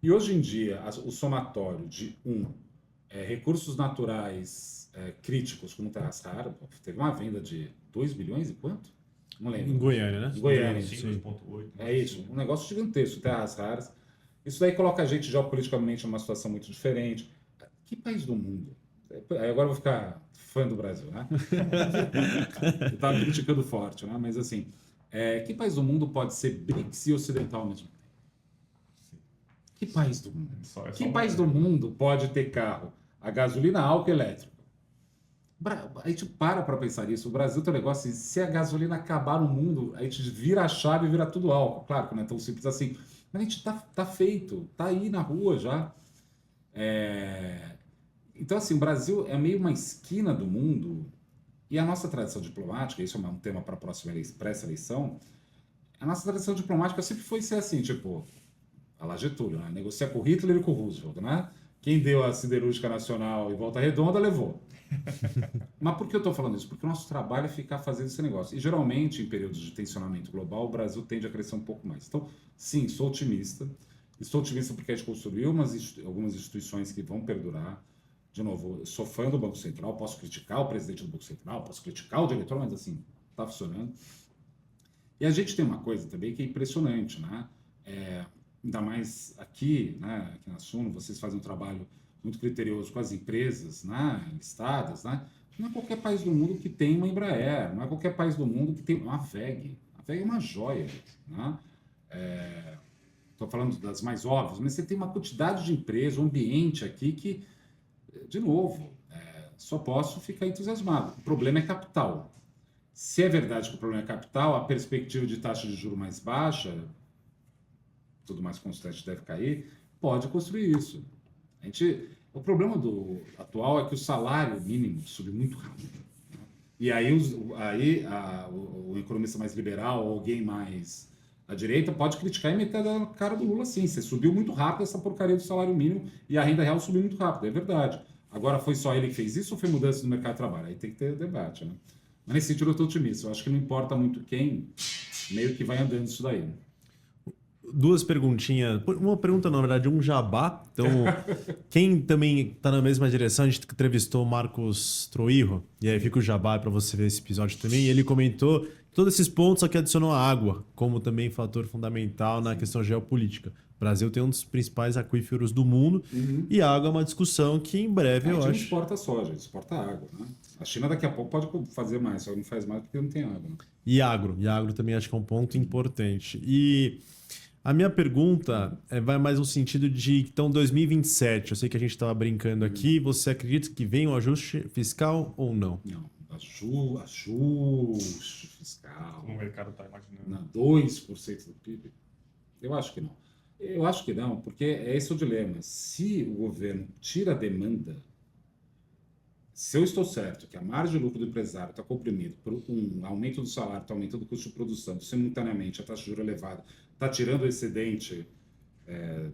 E hoje em dia, o somatório de recursos naturais críticos, como terras raras, teve uma venda de 2 bilhões e quanto? Não lembro. Em Goiânia, né? Em Goiânia. 5,8. É isso, um negócio gigantesco, terras raras. Isso daí coloca a gente geopoliticamente numa situação muito diferente. Que país do mundo? Aí agora eu vou ficar fã do Brasil, né? Eu estava criticando forte, né? Mas assim, que país do mundo pode ser BRICS e ocidental ao mesmo tempo? Que país do mundo? Que país do mundo pode ter carro a gasolina, álcool e elétrico? A gente para pensar nisso. O Brasil tem um negócio assim, se a gasolina acabar no mundo, a gente vira a chave e vira tudo álcool. Claro que não é tão simples assim. Mas a gente tá feito, tá aí na rua já. Então, assim, o Brasil é meio uma esquina do mundo e a nossa tradição diplomática, isso é um tema para para essa eleição, a nossa tradição diplomática sempre foi ser assim, tipo, a lá Getúlio, né? Negociar com Hitler e com Roosevelt, né? Quem deu a siderúrgica nacional e Volta Redonda levou. Mas por que eu estou falando isso? Porque o nosso trabalho é ficar fazendo esse negócio. E geralmente, em períodos de tensionamento global, o Brasil tende a crescer um pouco mais. Então, sim, sou otimista. Estou otimista porque a gente construiu algumas instituições que vão perdurar. De novo, eu sou fã do Banco Central, posso criticar o presidente do Banco Central, posso criticar o diretor, mas assim, está funcionando. E a gente tem uma coisa também que é impressionante, né? Ainda mais aqui, né, aqui na Suno, vocês fazem um trabalho muito criterioso com as empresas, né, listadas, né? Não é qualquer país do mundo que tem uma Embraer, não é qualquer país do mundo que tem uma VEG. A VEG é uma joia, né? Estou falando das mais óbvias, mas você tem uma quantidade de empresas, um ambiente aqui que, de novo, só posso ficar entusiasmado. O problema é capital. Se é verdade que o problema é capital, a perspectiva de taxa de juros mais baixa, tudo mais constante deve cair, pode construir isso. O problema atual é que o salário mínimo subiu muito rápido. Né? E aí, o economista mais liberal, ou alguém mais à direita, pode criticar e meter a cara do Lula assim. Você subiu muito rápido essa porcaria do salário mínimo e a renda real subiu muito rápido, é verdade. Agora, foi só ele que fez isso ou foi mudança no mercado de trabalho? Aí tem que ter debate, né? Mas nesse sentido eu estou otimista. Eu acho que não importa muito quem, meio que vai andando isso daí. duas perguntinhas. Uma pergunta, na verdade, um jabá. Então, quem também está na mesma direção, a gente entrevistou o Marcos Troirro, e aí fica o jabá para você ver esse episódio também. E ele comentou todos esses pontos, só que adicionou a água como também fator fundamental na questão geopolítica. O Brasil tem um dos principais aquíferos do mundo e a água é uma discussão que em breve A eu gente não acho. exporta soja, a gente exporta água, né? A China daqui a pouco pode fazer mais, só não faz mais porque não tem água. Né? E agro também acho que é um ponto importante. E a minha pergunta vai mais no sentido de, então, 2027, eu sei que a gente estava brincando aqui, você acredita que vem um ajuste fiscal ou não? Não, ajuste fiscal. Como o mercado está imaginando. Não, 2% do PIB? Eu acho que não. Eu acho que não, porque esse é o dilema. Se o governo tira a demanda, se eu estou certo que a margem de lucro do empresário está comprimida por um aumento do salário, está aumentando o custo de produção, simultaneamente a taxa de juros elevada está tirando o excedente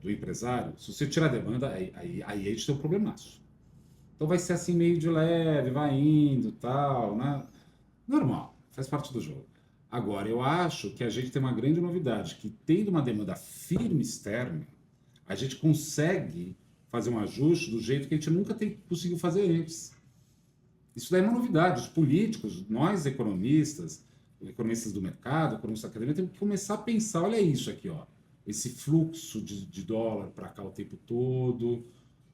do empresário, se você tirar a demanda, aí a gente tem um problemaço. Então vai ser assim meio de leve, vai indo, tal, né? Normal, faz parte do jogo. Agora, eu acho que a gente tem uma grande novidade, que tendo uma demanda firme externa, a gente consegue fazer um ajuste do jeito que a gente nunca conseguiu fazer antes. Isso daí é uma novidade. Os políticos, nós economistas do mercado, economistas acadêmicos, temos que começar a pensar, olha isso aqui, ó, esse fluxo de dólar para cá o tempo todo.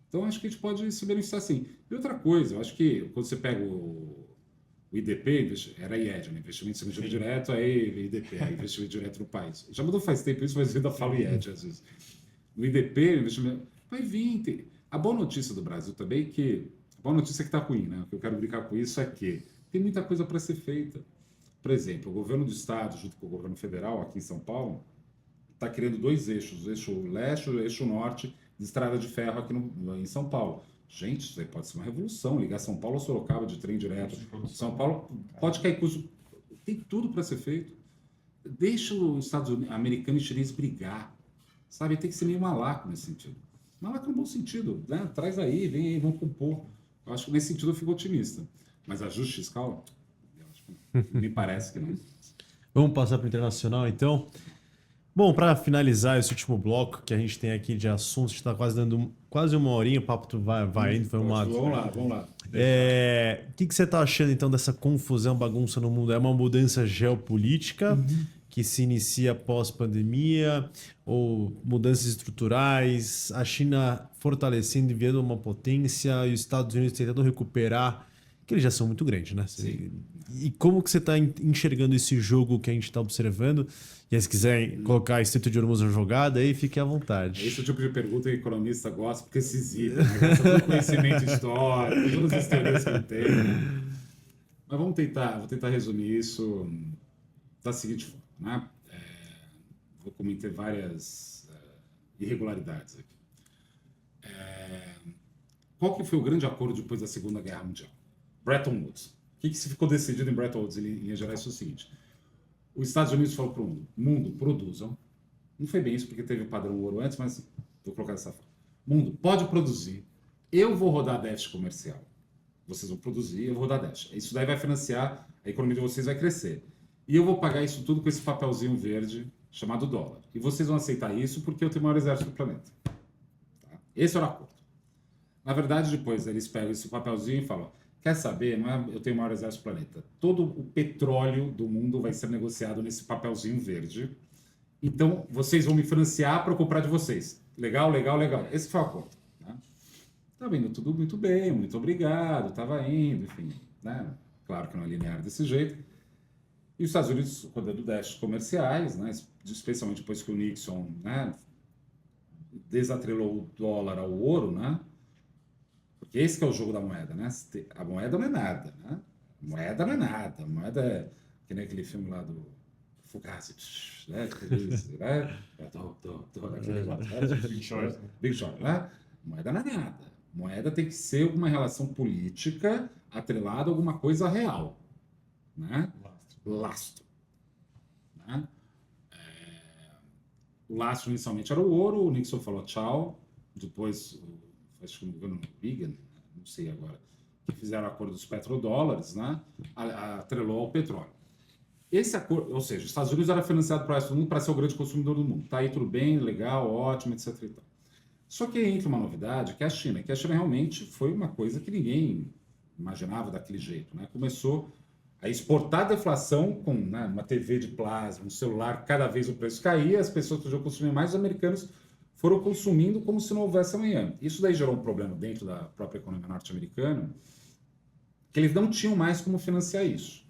Então, acho que a gente pode se beneficiar assim. E outra coisa, eu acho que quando você pega o IDP, era IED, né? Investimento Estrangeiro Direto, aí IDP, aí investimento direto no país. Já mudou faz tempo isso, mas eu ainda falo IED às vezes. No IDP, investimento vai vir. A boa notícia do Brasil também é que, a boa notícia é que está ruim, né? O que eu quero brincar com isso é que tem muita coisa para ser feita. Por exemplo, o governo do estado, junto com o governo federal, aqui em São Paulo, está criando dois eixos, o eixo leste e o eixo norte de estrada de ferro aqui em São Paulo. Gente, isso aí pode ser uma revolução, ligar São Paulo a Sorocaba de trem direto. São Paulo pode cair custo. Tem tudo para ser feito. Deixa os Estados Unidos, americanos e chineses brigar. Sabe, tem que ser meio malaco nesse sentido. Malaco no bom sentido, né? Traz aí, vem aí, vamos compor. Eu acho que nesse sentido eu fico otimista. Mas ajuste fiscal, eu acho que me parece que não. Vamos passar para o internacional, então? Bom, para finalizar esse último bloco que a gente tem aqui de assuntos, a gente está quase dando quase uma horinha, o papo vai indo, foi uma... Vamos lá. O que você está achando, então, dessa confusão, bagunça no mundo? É uma mudança geopolítica que se inicia pós-pandemia ou mudanças estruturais, a China fortalecendo e virando uma potência e os Estados Unidos tentando recuperar, que eles já são muito grandes, né? Sim. E como que você está enxergando esse jogo que a gente está observando? E aí, se quiser colocar Estreito de Hormuz na jogada, aí fique à vontade. Esse é o tipo de pergunta que o economista gosta, porque se hesita, né? Gasta todo o conhecimento histórico, todas as teorias que ele tem. Mas vou tentar resumir isso da seguinte forma, né? Vou cometer várias irregularidades aqui. Qual que foi o grande acordo depois da Segunda Guerra Mundial? Bretton Woods. O que se ficou decidido em Bretton Woods, em linhas gerais, é o seguinte. Os Estados Unidos falou para o mundo, produzam. Não foi bem isso, porque teve o padrão ouro antes, mas vou colocar dessa forma. Mundo, pode produzir. Eu vou rodar déficit comercial. Vocês vão produzir, eu vou rodar déficit. Isso daí vai financiar, a economia de vocês vai crescer. E eu vou pagar isso tudo com esse papelzinho verde chamado dólar. E vocês vão aceitar isso porque eu tenho o maior exército do planeta. Tá? Esse era o acordo. Na verdade, depois eles pegam esse papelzinho e falam: quer saber, não é, eu tenho o maior exército do planeta. Todo o petróleo do mundo vai ser negociado nesse papelzinho verde. Então, vocês vão me financiar para eu comprar de vocês. Legal. Esse foi o acordo. Né? Estava indo tudo muito bem, muito obrigado, estava indo, enfim. Né? Claro que não é linear desse jeito. E os Estados Unidos, quando é do déficit comerciais, né, especialmente depois que o Nixon, né, desatrelou o dólar ao ouro, né? Porque esse que é o jogo da moeda, né? A moeda não é nada, né? A moeda não é nada. A moeda é que nem aquele filme lá do Fugazi, né? Né? Big Short, né? A moeda não é nada. A moeda tem que ser alguma relação política atrelada a alguma coisa real, né? Lastro. Né? O lastro inicialmente era o ouro, o Nixon falou tchau, depois acho que no governo Reagan, não sei agora, que fizeram o acordo dos petrodólares, né? Atrelou ao petróleo. Esse acordo, ou seja, os Estados Unidos era financiado para o resto do mundo para ser o grande consumidor do mundo. Tá aí tudo bem, legal, ótimo, etc. e tal. Só que aí entra uma novidade, que é a China, que a China realmente foi uma coisa que ninguém imaginava daquele jeito, né? Começou a exportar deflação com, né, uma TV de plasma, um celular, cada vez o preço caía, as pessoas podiam consumir mais, os americanos foram consumindo como se não houvesse amanhã. Isso daí gerou um problema dentro da própria economia norte-americana, que eles não tinham mais como financiar isso.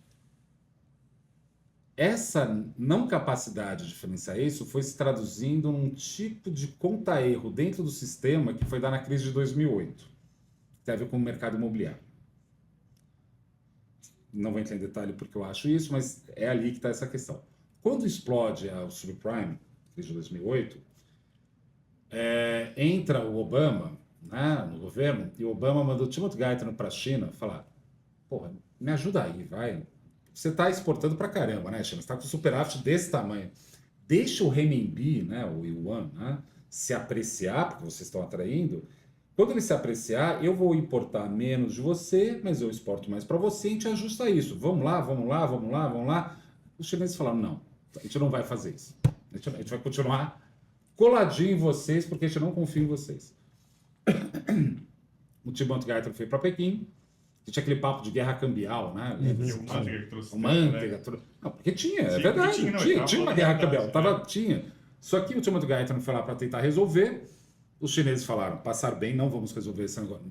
Essa não capacidade de financiar isso foi se traduzindo num tipo de conta-erro dentro do sistema que foi dar na crise de 2008, que tem a ver com o mercado imobiliário. Não vou entrar em detalhe porque eu acho isso, mas é ali que está essa questão. Quando explode o subprime, crise de 2008, entra o Obama, né, no governo, e o Obama mandou o Timothy Geithner para a China falar: porra, me ajuda aí, vai. Você está exportando para caramba, né, China? Você está com superávit desse tamanho. Deixa o renminbi, né, o yuan, né, se apreciar, porque vocês estão atraindo. Quando ele se apreciar, eu vou importar menos de você, mas eu exporto mais para você e a gente ajusta isso. Vamos lá, vamos lá, vamos lá, vamos lá. Os chineses falaram: não, a gente não vai fazer isso. A gente vai continuar coladinho em vocês, porque a gente não confia em vocês. O Timothy Geithner foi para Pequim, que tinha aquele papo de guerra cambial, né? E o Manteiga que trouxe. O Manteiga. Né? Não, porque tinha, é verdade. Tinha uma guerra cambial. Tinha. Só que o Timothy Geithner foi lá para tentar resolver. Os chineses falaram: passar bem, não vamos resolver esse negócio.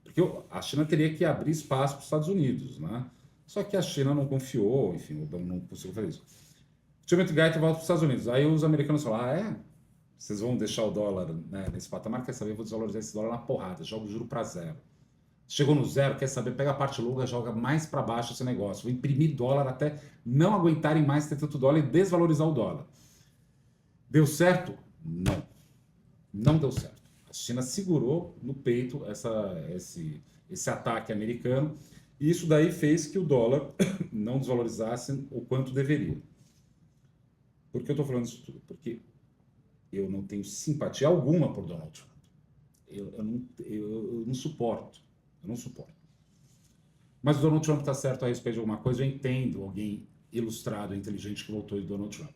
Porque a China teria que abrir espaço para os Estados Unidos, né? Só que a China não confiou, enfim, o Obama não conseguiu fazer isso. O Timothy Geithner volta para os Estados Unidos. Aí os americanos falaram: vocês vão deixar o dólar, né, nesse patamar? Quer saber? Eu vou desvalorizar esse dólar na porrada, jogo o juro para zero. Chegou no zero, quer saber? Pega a parte longa, joga mais para baixo esse negócio. Vou imprimir dólar até não aguentarem mais ter tanto dólar e desvalorizar o dólar. Deu certo? Não. Não deu certo. A China segurou no peito esse ataque americano e isso daí fez que o dólar não desvalorizasse o quanto deveria. Por que eu estou falando isso tudo? Porque eu não tenho simpatia alguma por Donald Trump. Eu não suporto. Eu não suporto. Mas o Donald Trump está certo a respeito de alguma coisa. Eu entendo alguém ilustrado, inteligente que voltou de Donald Trump.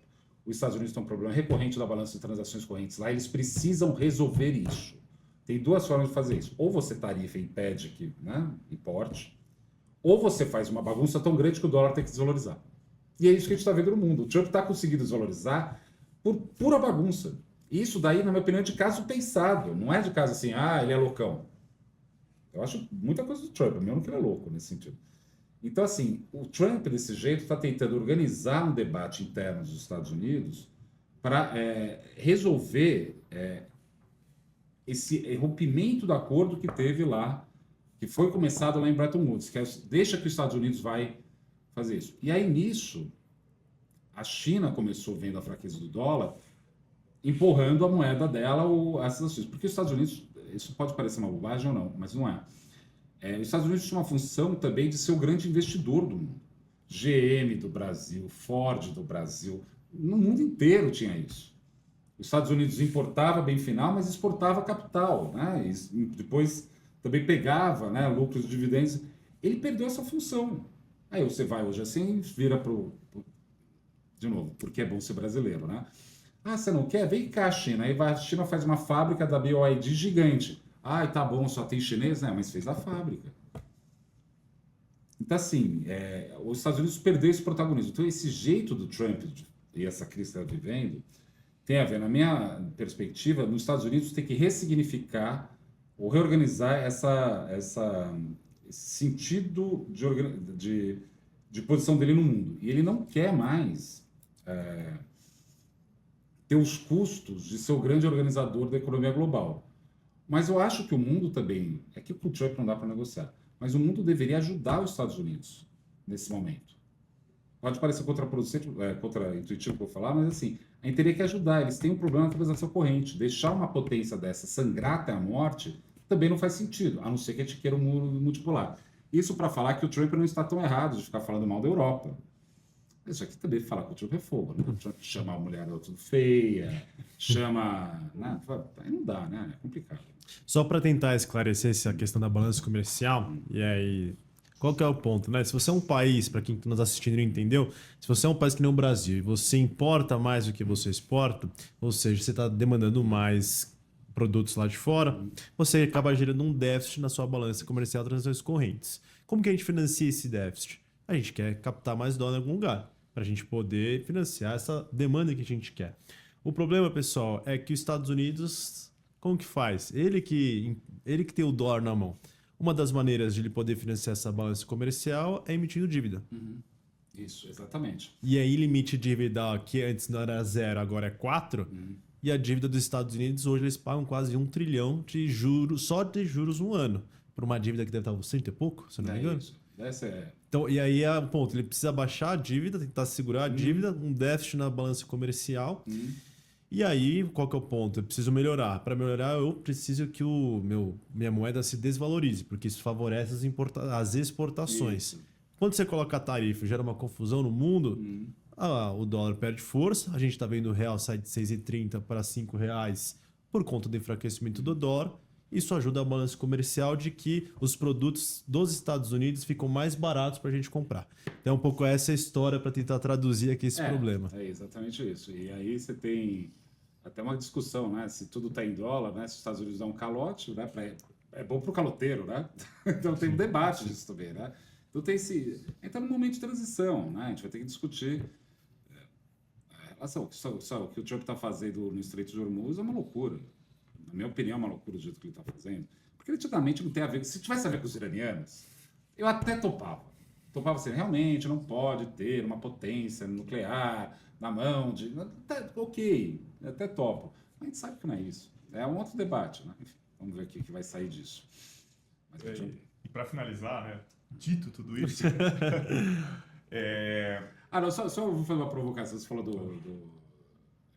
Os Estados Unidos têm um problema recorrente da balança de transações correntes lá. Eles precisam resolver isso. Tem duas formas de fazer isso. Ou você tarifa e impede que, né, importe, ou você faz uma bagunça tão grande que o dólar tem que desvalorizar. E é isso que a gente está vendo no mundo. O Trump está conseguindo desvalorizar por pura bagunça. Isso daí, na minha opinião, é de caso pensado. Não é de caso assim, ele é loucão. Eu acho muita coisa do Trump, mesmo que ele é louco nesse sentido. Então, assim, o Trump, desse jeito, está tentando organizar um debate interno dos Estados Unidos para resolver esse rompimento do acordo que teve lá, que foi começado lá em Bretton Woods, que deixa que os Estados Unidos vai fazer isso. E aí, nisso, a China começou, vendo a fraqueza do dólar, empurrando a moeda dela essas ações. Porque os Estados Unidos, isso pode parecer uma bobagem ou não, mas não é. Os Estados Unidos tinham uma função também de ser o grande investidor do mundo. GM do Brasil, Ford do Brasil, no mundo inteiro tinha isso. Os Estados Unidos importava bem final, mas exportava capital, né? E depois também pegava, né, lucros e dividendos. Ele perdeu essa função. Aí você vai hoje assim, vira de novo, porque é bom ser brasileiro, né? Você não quer? Vem cá, China. Aí a China faz uma fábrica da BYD gigante. Tá bom, só tem chinês, né? Mas fez a fábrica. Então, assim, os Estados Unidos perderam esse protagonismo. Então, esse jeito do Trump e essa crise que está vivendo tem a ver, na minha perspectiva, nos Estados Unidos tem que ressignificar ou reorganizar esse sentido de posição dele no mundo. E ele não quer mais ter os custos de ser o grande organizador da economia global. Mas eu acho que o mundo também, é que com o Trump não dá para negociar, mas o mundo deveria ajudar os Estados Unidos nesse momento. Pode parecer contraproducente, contra-intuitivo que eu vou falar, mas assim, a gente teria que ajudar. Eles têm um problema na transação corrente. Deixar uma potência dessa sangrar até a morte também não faz sentido, a não ser que a gente queira um muro multipolar. Isso para falar que o Trump não está tão errado de ficar falando mal da Europa. Isso aqui também falar que o Trump é fogo, né? O Trump chama a mulher tudo feia, chama... Né? Aí não dá, né? É complicado. Só para tentar esclarecer essa questão da balança comercial, e aí Qual que é o ponto, né? Se você é um país, para quem nos assistindo e não entendeu, se você é um país que nem o Brasil e você importa mais do que você exporta, ou seja, você está demandando mais produtos lá de fora, você acaba gerando um déficit na sua balança comercial de transações correntes. Como que a gente financia esse déficit? A gente quer captar mais dólar em algum lugar, para a gente poder financiar essa demanda que a gente quer. O problema, pessoal, é que os Estados Unidos, como que faz? Ele que tem o dólar na mão. Uma das maneiras de ele poder financiar essa balança comercial é emitindo dívida. Isso, exatamente. E aí, limite de dívida que antes não era 0, agora é 4. E a dívida dos Estados Unidos, hoje eles pagam quase 1 trilhão de juros, só de juros no ano. Por uma dívida que deve estar 100 e pouco, se eu não me engano. Isso. Essa é... Então, e aí é o ponto, ele precisa baixar a dívida, tentar segurar a dívida, um déficit na balança comercial. E aí, qual que é o ponto? Eu preciso melhorar. Para melhorar, eu preciso que minha moeda se desvalorize, porque isso favorece as exportações. Isso. Quando você coloca a tarifa, gera uma confusão no mundo, o dólar perde força, a gente está vendo o real sair de 6,30 para R$5 por conta do enfraquecimento do dólar. Isso ajuda a balança comercial de que os produtos dos Estados Unidos ficam mais baratos para a gente comprar. Então, um pouco essa história para tentar traduzir aqui esse problema. É exatamente isso. E aí você tem até uma discussão, né? Se tudo está em dólar, né? Se os Estados Unidos dão um calote, né? É bom para o caloteiro, né? Então tem um debate disso também, né? Então tem esse... Entra num momento de transição, né? A gente vai ter que discutir a relação. Só o que o Trump está fazendo no Estreito de Hormuz é uma loucura. Na minha opinião, é uma loucura do jeito que ele está fazendo. Porque nitidamente não tem a ver... Se tivesse a ver com os iranianos, eu até topava. Topava assim, realmente não pode ter uma potência nuclear na mão de... Ok, até topo. Mas a gente sabe que não é isso. É um outro debate, né? Enfim, vamos ver o que vai sair disso. Mas, E para finalizar, né? Dito tudo isso... não, só vou fazer uma provocação. Você falou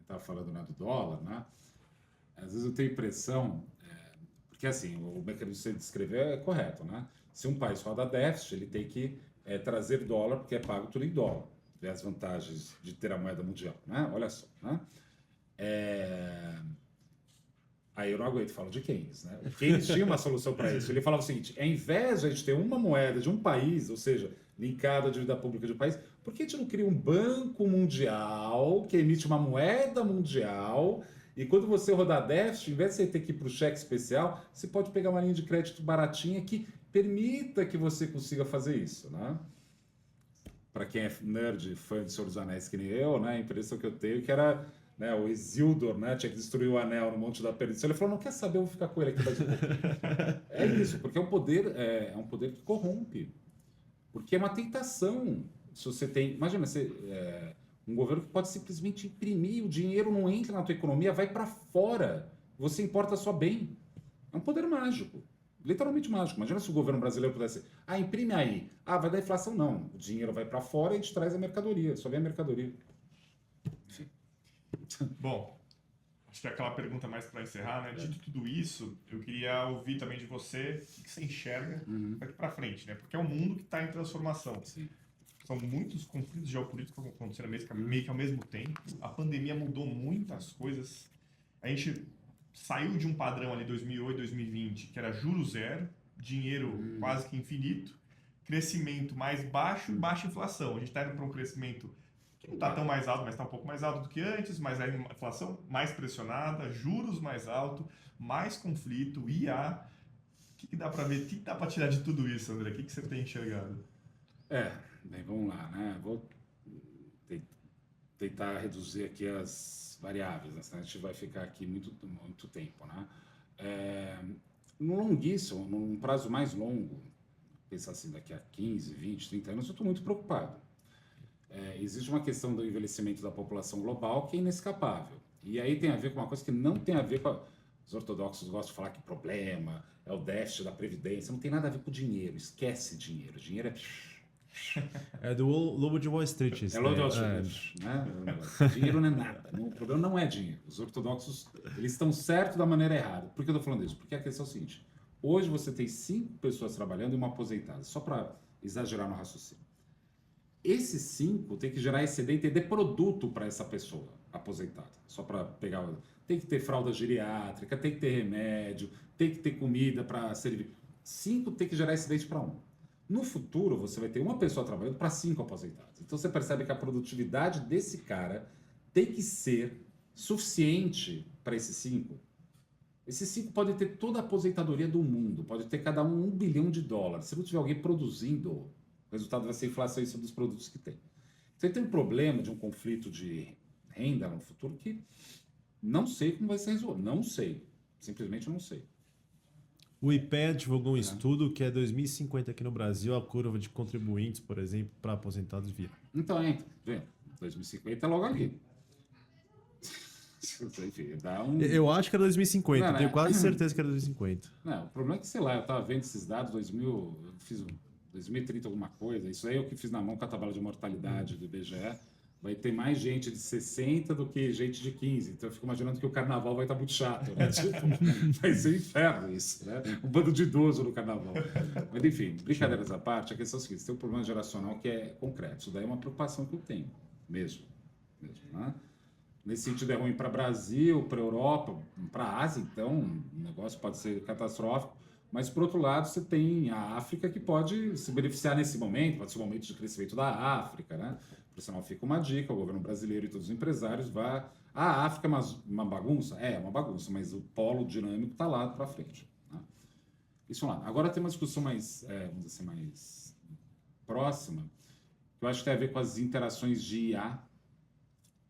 estava falando, né, do dólar, né? Às vezes eu tenho a impressão... porque assim, o mecanismo que você descreveu é correto, né? Se um país roda déficit, ele tem que trazer dólar, porque é pago tudo em dólar. Vê as vantagens de ter a moeda mundial, né? Olha só, né? Aí eu não aguento, falo de Keynes, né? O Keynes tinha uma solução para isso. Ele falava o seguinte, ao invés de a gente ter uma moeda de um país, ou seja, linkada à dívida pública de um país, por que a gente não cria um banco mundial que emite uma moeda mundial e quando você rodar déficit, ao invés de você ter que ir para o cheque especial, você pode pegar uma linha de crédito baratinha que permita que você consiga fazer isso, né? Para quem é nerd, fã de Senhor dos Anéis que nem eu, né? A impressão que eu tenho que era... Né, o Isildur, né, tinha que destruir o anel no Monte da Perdição. Ele falou, não quer saber, eu vou ficar com ele aqui mais um pouquinho. É isso, porque é um poder que corrompe. Porque é uma tentação. Se você tem... Imagina, um governo que pode simplesmente imprimir, o dinheiro não entra na tua economia, vai para fora. Você importa só bem. É um poder mágico. Literalmente mágico. Imagina se o governo brasileiro pudesse... imprime aí. Vai dar inflação? Não. O dinheiro vai para fora e a gente traz a mercadoria. Só vem a mercadoria. Enfim. Bom, acho que é aquela pergunta mais para encerrar, né? Dito tudo isso, eu queria ouvir também de você o que você enxerga daqui para frente, né? Porque é um mundo que está em transformação. Sim. São muitos conflitos geopolíticos acontecendo meio que ao mesmo tempo. A pandemia mudou muitas coisas. A gente saiu de um padrão ali 2008, 2020, que era juros zero, dinheiro quase que infinito, crescimento mais baixo e baixa inflação. A gente está indo para um crescimento que não está tão mais alto, mas está um pouco mais alto do que antes, mas a inflação mais pressionada, juros mais alto, mais conflito, IA. O que dá para ver? O que dá para tirar de tudo isso, André? O que você tem enxergado? Bem, vamos lá, né? Vou tentar reduzir aqui as variáveis, né? Senão a gente vai ficar aqui muito tempo, né? No longuíssimo, num prazo mais longo, pensar assim, daqui a 15, 20, 30 anos, eu estou muito preocupado. Existe uma questão do envelhecimento da população global que é inescapável. E aí tem a ver com uma coisa que não tem a ver com... Os ortodoxos gostam de falar que problema é o déficit da Previdência. Não tem nada a ver com dinheiro. Esquece dinheiro. Dinheiro é... É do Lobo de Wall Street. É Lobo de Wall Street. Né? Dinheiro não é nada. O problema não é dinheiro. Os ortodoxos eles estão certos da maneira errada. Por que eu estou falando isso? Porque a questão é o seguinte. Hoje você tem 5 pessoas trabalhando e uma aposentada. Só para exagerar no raciocínio. Esses 5 tem que gerar excedente de produto para essa pessoa aposentada. Só para pegar... Tem que ter fralda geriátrica, tem que ter remédio, tem que ter comida para servir. 5 tem que gerar excedente para 1. No futuro, você vai ter uma pessoa trabalhando para 5 aposentados. Então você percebe que a produtividade desse cara tem que ser suficiente para esses 5. Esses 5 podem ter toda a aposentadoria do mundo, pode ter cada um $1 bilhão. Se não tiver alguém produzindo, o resultado vai ser a inflação em cima dos produtos que tem. Você tem um problema de um conflito de renda no futuro que não sei como vai ser resolvido. Não sei. Simplesmente não sei. O IPEA divulgou um estudo que é 2050 aqui no Brasil, a curva de contribuintes, por exemplo, para aposentados vira. Então, 2050 é logo ali. Enfim, dá um... Eu acho que era 2050, Não, né? tenho quase certeza que era 2050. Não, o problema é que, sei lá, eu estava vendo esses dados, 2000, eu fiz 2030 alguma coisa, isso aí é o que fiz na mão com a tabela de mortalidade do IBGE. Vai ter mais gente de 60 do que gente de 15. Então eu fico imaginando que o carnaval vai estar muito chato, né? Tipo, vai ser inferno isso, né? Um bando de idoso no carnaval. Mas enfim, brincadeiras à parte, a questão é a seguinte: tem um problema geracional que é concreto. Isso daí é uma preocupação que eu tenho, mesmo, né? Nesse sentido é ruim para o Brasil, para a Europa, para a Ásia, então o negócio pode ser catastrófico. Mas, por outro lado, você tem a África que pode se beneficiar nesse momento, pode ser um momento de crescimento da África, né? Por sinal, fica uma dica, o governo brasileiro e todos os empresários vá... A África é uma bagunça? É uma bagunça, mas o polo dinâmico está lá para frente. Né? Isso lá. Agora tem uma discussão mais, vamos dizer assim, mais próxima, que eu acho que tem a ver com as interações de IA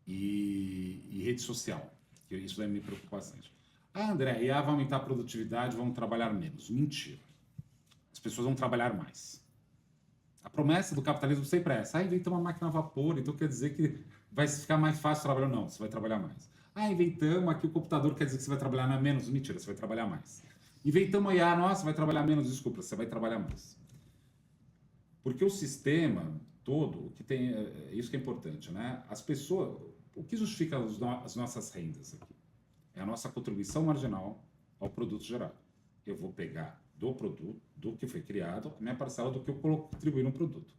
e rede social. Que isso daí me preocupa bastante. André, a IA vai aumentar a produtividade, vão trabalhar menos. Mentira. As pessoas vão trabalhar mais. A promessa do capitalismo sempre é essa. Inventa uma máquina a vapor, então quer dizer que vai ficar mais fácil trabalhar. Não, você vai trabalhar mais. Inventamos aqui o computador, quer dizer que você vai trabalhar menos. Mentira, você vai trabalhar mais. Inventamos a IA, nossa, vai trabalhar menos. Desculpa, você vai trabalhar mais. Porque o sistema todo, o que tem, isso que é importante, né? As pessoas, o que justifica as nossas rendas aqui? É a nossa contribuição marginal ao produto gerado. Eu vou pegar do produto, do que foi criado, a minha parcela do que eu contribuí no produto.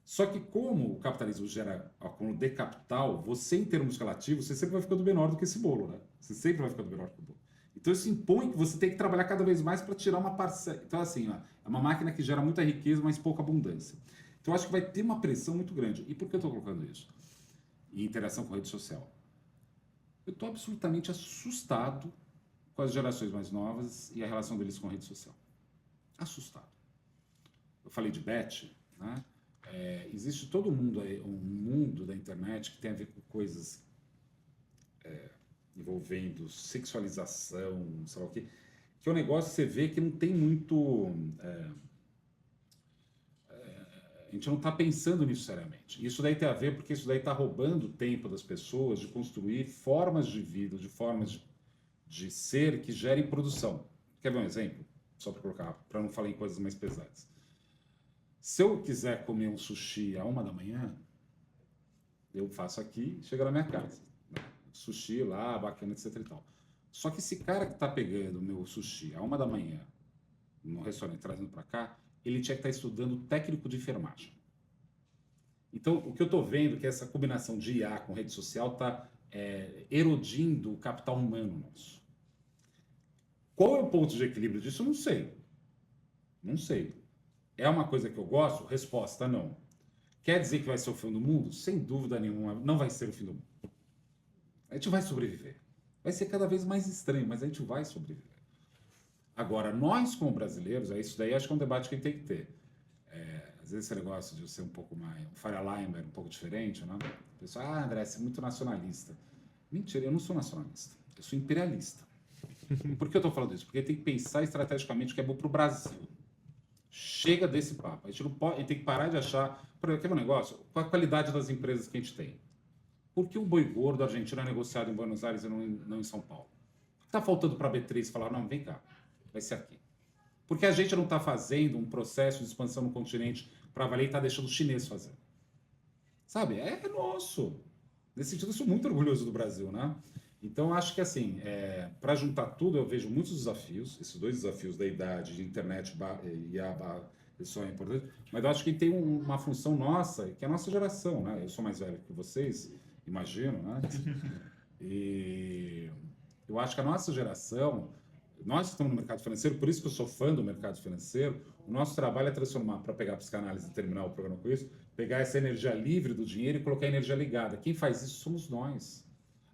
Só que como o capitalismo gera acúmulo de capital, você, em termos relativos, você sempre vai ficando menor do que esse bolo, né? Você sempre vai ficando menor que o bolo. Então isso impõe que você tem que trabalhar cada vez mais para tirar uma parcela. Então assim, é uma máquina que gera muita riqueza, mas pouca abundância. Então eu acho que vai ter uma pressão muito grande. E por que eu estou colocando isso? E interação com a rede social. Eu estou absolutamente assustado com as gerações mais novas e a relação deles com a rede social. Assustado. Eu falei de bet, né? Existe todo mundo aí, um mundo da internet que tem a ver com coisas envolvendo sexualização, sei lá o quê, que é um negócio que você vê que não tem muito... a gente não está pensando nisso seriamente. Isso daí tem a ver porque isso daí está roubando o tempo das pessoas de construir formas de vida, de formas de ser que gerem produção. Quer ver um exemplo? Só para colocar, para não falar em coisas mais pesadas. Se eu quiser comer um sushi à 1h, eu faço aqui, chega na minha casa. Né? Sushi lá, bacana, etc e tal. Só que esse cara que está pegando o meu sushi à 1h no restaurante, trazendo para cá, ele tinha que estar estudando técnico de enfermagem. Então, o que eu estou vendo é que essa combinação de IA com rede social está erodindo o capital humano nosso. Qual é o ponto de equilíbrio disso? Eu não sei. Não sei. É uma coisa que eu gosto? Resposta, não. Quer dizer que vai ser o fim do mundo? Sem dúvida nenhuma, não vai ser o fim do mundo. A gente vai sobreviver. Vai ser cada vez mais estranho, mas a gente vai sobreviver. Agora, nós como brasileiros, isso daí acho que é um debate que a gente tem que ter. Às vezes esse negócio de ser um pouco mais, um Faria Limer, um pouco diferente, né? O pessoal, André, você é muito nacionalista. Mentira, eu não sou nacionalista. Eu sou imperialista. Por que eu estou falando isso? Porque tem que pensar estrategicamente o que é bom para o Brasil. Chega desse papo. A gente não pode, a gente tem que parar de achar... Por exemplo, um negócio, qual a qualidade das empresas que a gente tem? Por que o boi gordo argentino é negociado em Buenos Aires e não em São Paulo? O que está faltando para a B3 falar, não, vem cá, vai ser aqui? Porque a gente não está fazendo um processo de expansão no continente para valer e está deixando os chineses fazer. Sabe? É nosso. Nesse sentido, eu sou muito orgulhoso do Brasil, né? Então, acho que assim, para juntar tudo, eu vejo muitos desafios, esses dois desafios da idade, de internet e a isso é importante, mas eu acho que tem uma função nossa, que é a nossa geração, né? Eu sou mais velho que vocês, imagino, né? E eu acho que a nossa geração nós que estamos no mercado financeiro, por isso que eu sou fã do mercado financeiro, o nosso trabalho é transformar, para pegar a psicanálise e terminar o programa com isso, pegar essa energia livre do dinheiro e colocar a energia ligada. Quem faz isso somos nós.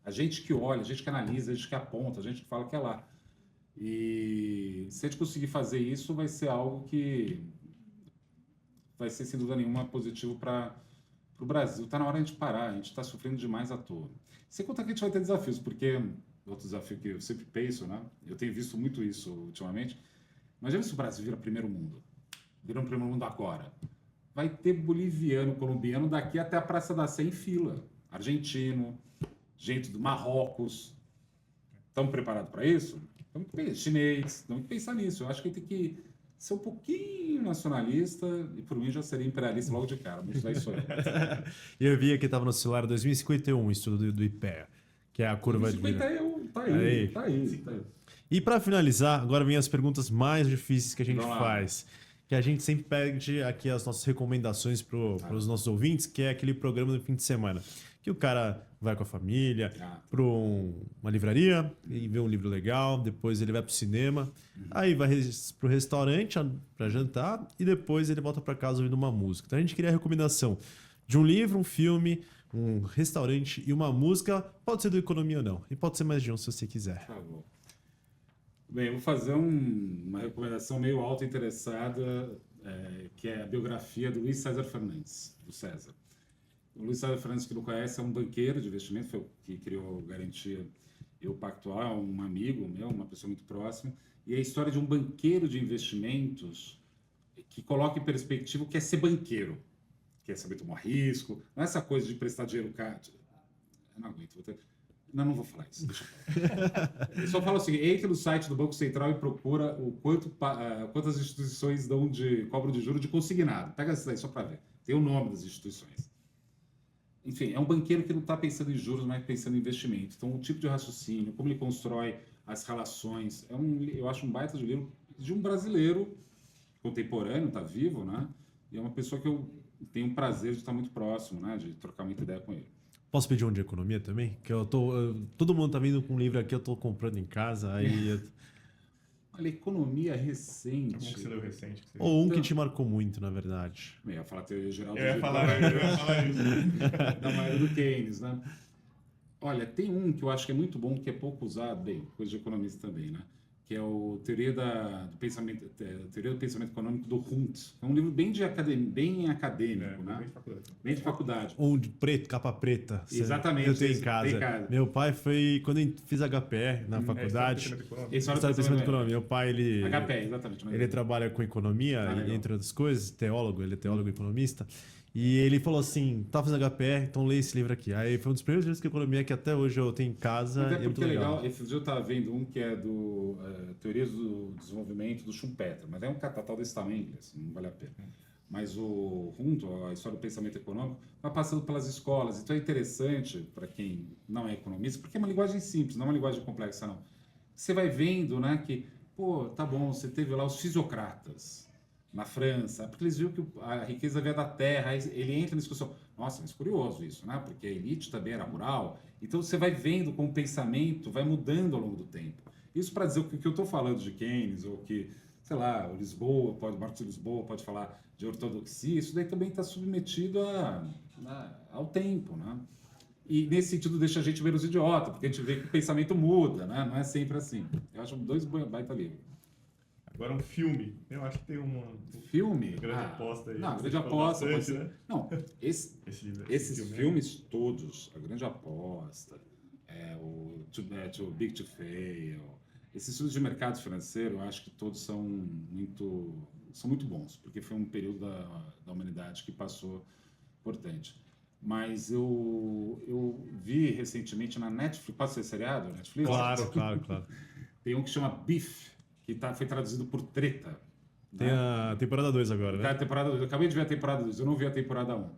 A gente que olha, a gente que analisa, a gente que aponta, a gente que fala que é lá. E se a gente conseguir fazer isso, vai ser algo que vai ser, sem dúvida nenhuma, positivo para o Brasil. Está na hora de a gente parar, a gente está sofrendo demais à toa. Sem contar que a gente vai ter desafios, porque outro desafio que eu sempre penso, né? Eu tenho visto muito isso ultimamente. Imagina se o Brasil vira primeiro mundo. Vira um primeiro mundo agora. Vai ter boliviano, colombiano daqui até a Praça da Sé em fila. Argentino, gente do Marrocos. Estamos preparados para isso? Chinês. Temos que pensar nisso. Eu acho que tem que ser um pouquinho nacionalista e, por mim, já seria imperialista logo de cara. Mas é isso aí. Eu vi que estava no celular 2051, um estudo do IPEA, que é a curva de vida. 51, tá aí. E para finalizar, agora vem as perguntas mais difíceis que a gente faz. Que a gente sempre pede aqui as nossas recomendações para os nossos ouvintes, que é aquele programa do fim de semana. Que o cara vai com a família para uma livraria e vê um livro legal, depois ele vai para o cinema, aí vai para o restaurante para jantar e depois ele volta para casa ouvindo uma música. Então a gente queria a recomendação de um livro, um filme, um restaurante e uma música. Pode ser do Economia ou não, e pode ser mais de um se você quiser. Tá bom. Bem, eu vou fazer uma recomendação meio auto-interessada, que é a biografia do Luiz César Fernandes, do César. O Luiz César Fernandes, que não conhece, é um banqueiro de investimento, foi o que criou Garantia e o Pactual, um amigo meu, uma pessoa muito próxima, e é a história de um banqueiro de investimentos que coloca em perspectiva o que é ser banqueiro, que é saber tomar risco, não é essa coisa de prestar dinheiro caro. Eu não aguento, não vou falar isso. Deixa eu falar. Eu só falo o seguinte: entre no site do Banco Central e procura o quantas instituições cobram de juros de consignado. Pega isso aí só para ver. Tem o nome das instituições. Enfim, é um banqueiro que não está pensando em juros, mas pensando em investimento. Então, o tipo de raciocínio, como ele constrói as relações, eu acho um baita de livro de um brasileiro contemporâneo, está vivo, né? E é uma pessoa que eu tenho um prazer de estar muito próximo, né? De trocar muita ideia com ele. Posso pedir um de economia também? Que todo mundo tá vindo com um livro aqui, eu tô comprando em casa, aí... Olha, economia recente. Como que você leu recente? Ou um que te marcou muito, na verdade. Eu ia falar teoria geral do Eu ia falar isso. da maioria do Keynes, né? Olha, tem um que eu acho que é muito bom, que é pouco usado, bem, coisa de economista também, né? Que é o Teoria do Pensamento Econômico do Hunt. É um livro bem acadêmico, né? Bem de faculdade. Um de preto, capa preta. Exatamente. Eu tenho em casa. Meu pai foi, quando eu fiz HPR na faculdade... História do Pensamento Econômico. Meu pai, ele... HPR, exatamente. Ele trabalha com economia, entre outras coisas, teólogo, ele é teólogo e economista. E ele falou assim, tá fazendo HPR, então lê esse livro aqui. Aí foi um dos primeiros livros de economia que até hoje eu tenho em casa. Até porque é legal. Esse dia eu estava vendo um que é do Teorias do Desenvolvimento do Schumpeter, mas é um catatal desse tamanho, assim, não vale a pena. Mas o Hunt, a história do pensamento econômico, vai passando pelas escolas. Então é interessante para quem não é economista, porque é uma linguagem simples, não é uma linguagem complexa, não. Você vai vendo, né, que, pô, tá bom, você teve lá os fisiocratas na França, porque eles viram que a riqueza veio da terra, aí ele entra na discussão. Nossa, mas curioso isso, né? Porque a elite também era rural. Então você vai vendo como o pensamento vai mudando ao longo do tempo. Isso para dizer que eu estou falando de Keynes, ou que, sei lá, o Marcos de Lisboa pode falar de ortodoxia, isso daí também está submetido ao tempo, né? E nesse sentido deixa a gente menos idiota, porque a gente vê que o pensamento muda, né? Não é sempre assim. Eu acho dois baita livros. Agora um filme. Eu acho que tem uma... Filme? Grande aposta aí. Não, grande aposta. Bastante, né? Não, esses filmes todos, A Grande Aposta, o Too Big to Fail, esses estudos de mercado financeiro, eu acho que todos são muito bons, porque foi um período da humanidade que passou importante. Mas eu vi recentemente na Netflix, pode ser seriado? Netflix? Claro. Tem um que chama Beef, que foi traduzido por Treta. Tem a temporada 2 agora, né? A temporada 2. Eu acabei de ver a temporada 2, eu não vi a temporada 1.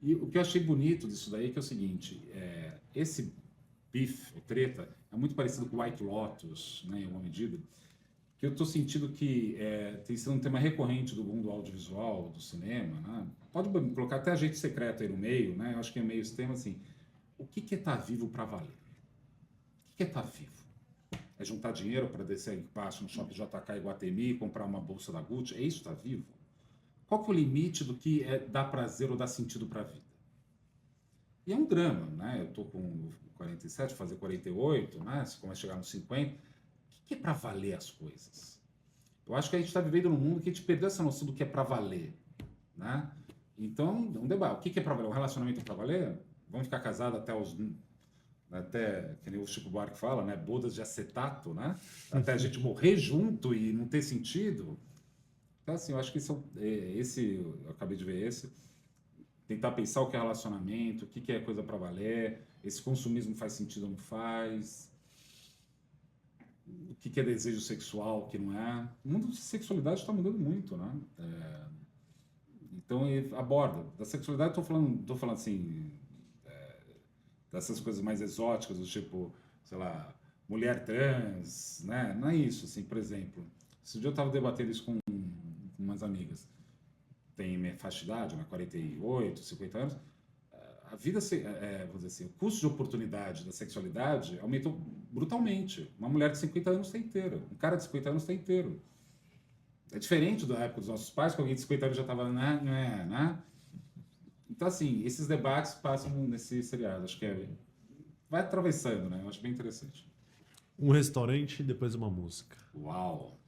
E o que eu achei bonito disso daí é que é o seguinte, esse Beef, o Treta, é muito parecido com White Lotus, né, em alguma medida, que eu estou sentindo que tem sido um tema recorrente do mundo audiovisual, do cinema, né? Pode colocar até Agente Secreto aí no meio, né? Eu acho que é meio esse tema assim, o que é estar vivo para valer? O que é estar vivo? É juntar dinheiro para descer embaixo no Shopping JK e Guatemi e comprar uma bolsa da Gucci? É isso que está vivo? Qual que é o limite do que dá prazer ou dá sentido para a vida? E é um drama, né? Eu tô com 47, fazer 48, né? Se começa a chegar nos 50, o que é para valer as coisas? Eu acho que a gente está vivendo num mundo que a gente perdeu essa noção do que é para valer, né? Então, um debate. O que é para valer? Um relacionamento é para valer? Vamos ficar casados até, que nem o Chico Buarque fala, né? Bodas de acetato, né? Até a gente morrer junto e não ter sentido. Então, assim, eu acho que eu acabei de ver esse. Tentar pensar o que é relacionamento, o que é coisa para valer, esse consumismo faz sentido ou não faz, o que é desejo sexual, o que não é. O mundo de sexualidade está mudando muito, né? Então, ele aborda. Da sexualidade, estou falando assim, dessas coisas mais exóticas, do tipo, sei lá, mulher trans, né? Não é isso, assim, por exemplo. Esse dia eu estava debatendo isso com umas amigas. Tem minha faixa de idade, 48, 50 anos, a vida, vou dizer assim, o custo de oportunidade da sexualidade aumentou brutalmente. Uma mulher de 50 anos está inteira, um cara de 50 anos está inteiro. É diferente da época dos nossos pais, que alguém de 50 anos já estava, né? Então, assim, esses debates passam nesse seriado. Acho que vai atravessando, né? Eu acho bem interessante. Um restaurante, depois uma música. Uau!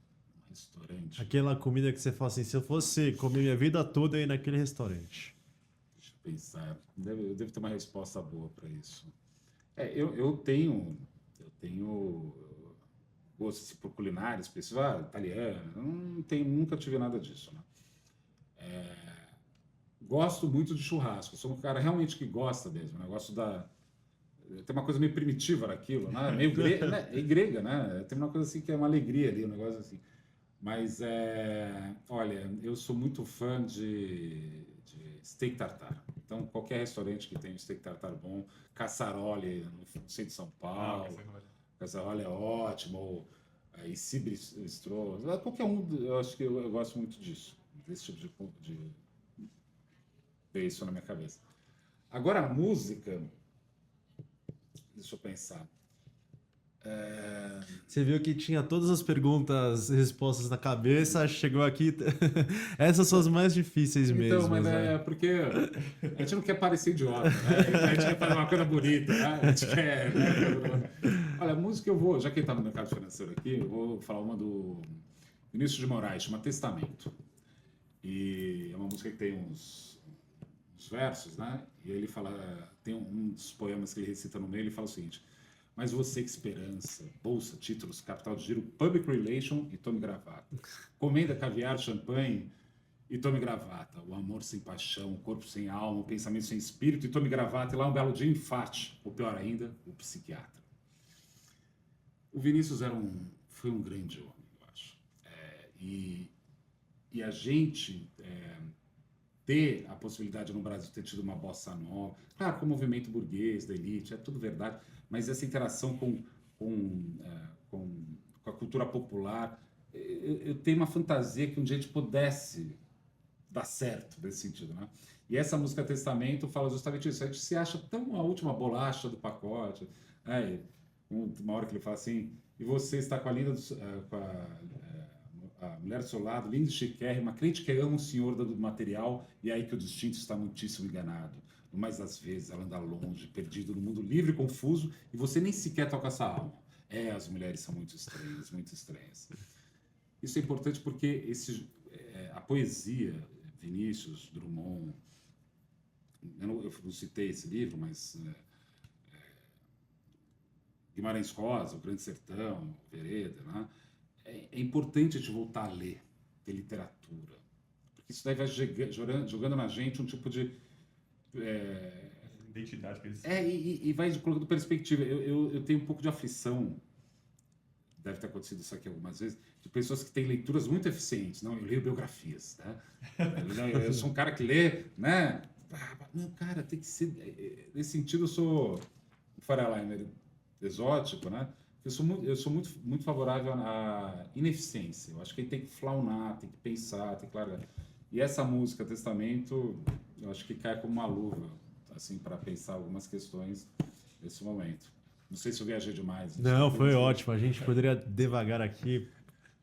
Restaurante. Aquela comida que você fala assim, se eu fosse comer minha vida toda aí naquele restaurante. Deixa eu pensar. Eu devo ter uma resposta boa para isso. Eu tenho gosto assim, por culinária específica, italiana. Nunca tive nada disso, né? Gosto muito de churrasco. Sou um cara realmente que gosta mesmo, né? Gosto tem uma coisa meio primitiva naquilo, né? Meio grega, né? Tem uma coisa assim que é uma alegria ali, um negócio assim. Mas, olha, eu sou muito fã de steak tartar. Então, qualquer restaurante que tenha um steak tartar bom, Cassaroli no centro de São Paulo, Cassaroli é ótimo, ou Ici Bistro, qualquer um, eu acho que eu gosto muito disso, desse tipo de ter isso na minha cabeça. Agora, a música, deixa eu pensar. Você viu que tinha todas as perguntas e respostas na cabeça, chegou aqui. Essas são as mais difíceis mesmo. Então, mas porque a gente não quer parecer idiota, né? A gente quer fazer uma coisa bonita, né? A gente quer. Né? Olha, a música já que ele está no mercado financeiro aqui, eu vou falar uma do Vinícius de Moraes, chama Testamento. E é uma música que tem uns versos, né? E ele fala, tem um dos poemas que ele recita no meio, ele fala o seguinte: mas você que esperança, bolsa, títulos, capital de giro, public relation e tome gravata. Comenda, caviar, champanhe e tome gravata. O amor sem paixão, o corpo sem alma, o pensamento sem espírito e tome gravata. E lá um belo dia infarte, ou pior ainda, o psiquiatra. O Vinícius foi um grande homem, eu acho. E a gente ter a possibilidade no Brasil de ter tido uma bossa nova, claro, com o movimento burguês, da elite, é tudo verdade, mas essa interação com a cultura popular, eu tenho uma fantasia que um dia a gente pudesse dar certo nesse sentido, né? E essa música Testamento fala justamente isso. A gente se acha tão a última bolacha do pacote, né? Uma hora que ele fala assim: e você está com a linda a mulher do seu lado, linda e chiquérrima, crente que ama o senhor do material, e aí que o destino está muitíssimo enganado. Mas às vezes ela anda longe, perdido no mundo livre e confuso, e você nem sequer toca essa alma. As mulheres são muito estranhas, muito estranhas. Isso é importante porque a poesia, Vinícius, Drummond, eu não citei esse livro, mas Guimarães Rosa, O Grande Sertão, Vereda, né? É importante a gente voltar a ler literatura, porque isso daí vai jogando na gente um tipo de identidade que eles e vai colocando perspectiva. Eu tenho um pouco de aflição, deve ter acontecido isso aqui algumas vezes, de pessoas que têm leituras muito eficientes. Não, eu leio biografias, tá? Eu sou um cara que lê, né? Não, cara, tem que ser. Nesse sentido, eu sou um Fairliner exótico, né? Eu sou muito favorável à ineficiência. Eu acho que ele tem que flaunar, tem que pensar, tem que largar. E essa música, Testamento, eu acho que cai como uma luva, assim, para pensar algumas questões nesse momento. Não sei se eu viajei demais. Não, foi ótimo. A gente poderia devagar aqui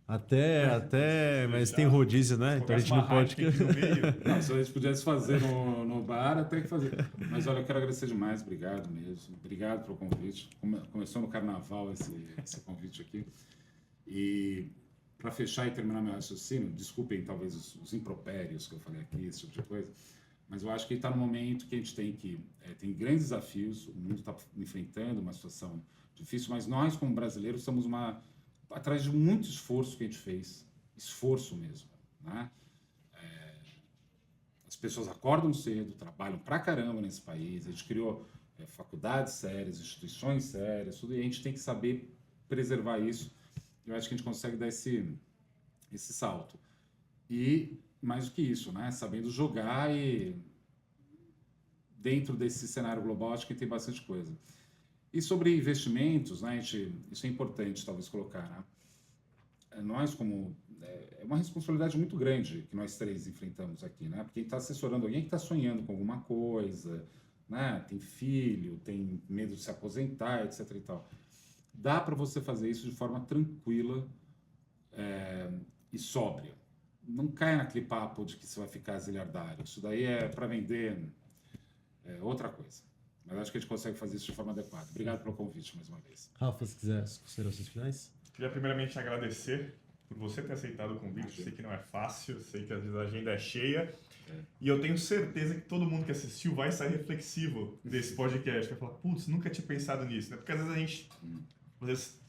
até, mas tem rodízio, né? Então a gente não pode. Não, se a gente pudesse fazer no bar, até que fazer. Mas olha, eu quero agradecer demais, obrigado mesmo. Obrigado pelo convite. Começou no carnaval esse convite aqui. E para fechar e terminar meu raciocínio, desculpem talvez os impropérios que eu falei aqui, esse tipo de coisa, mas eu acho que está no momento que a gente tem grandes desafios, o mundo está enfrentando uma situação difícil, mas nós, como brasileiros, estamos atrás de muito esforço que a gente fez, esforço mesmo, né? As pessoas acordam cedo, trabalham pra caramba nesse país, a gente criou faculdades sérias, instituições sérias, tudo, e a gente tem que saber preservar isso. Eu acho que a gente consegue dar esse salto. E, mais do que isso, né? Sabendo jogar e dentro desse cenário global, acho que tem bastante coisa. E sobre investimentos, né, isso é importante, talvez, colocar. Né? Nós, é uma responsabilidade muito grande que nós três enfrentamos aqui, né? Porque a gente está assessorando alguém que está sonhando com alguma coisa, né? Tem filho, tem medo de se aposentar, etc. e tal. Dá para você fazer isso de forma tranquila e sóbria. Não caia naquele papo de que você vai ficar zilhardário. Isso daí é para vender outra coisa. Mas acho que a gente consegue fazer isso de forma adequada. Obrigado pelo convite mais uma vez. Rafa, se quiser as considerações finais. Queria primeiramente agradecer por você ter aceitado o convite. Sei que não é fácil, sei que às vezes a agenda é cheia. E eu tenho certeza que todo mundo que assistiu vai sair reflexivo desse podcast. Vai falar, putz, nunca tinha pensado nisso. Né? Porque às vezes a gente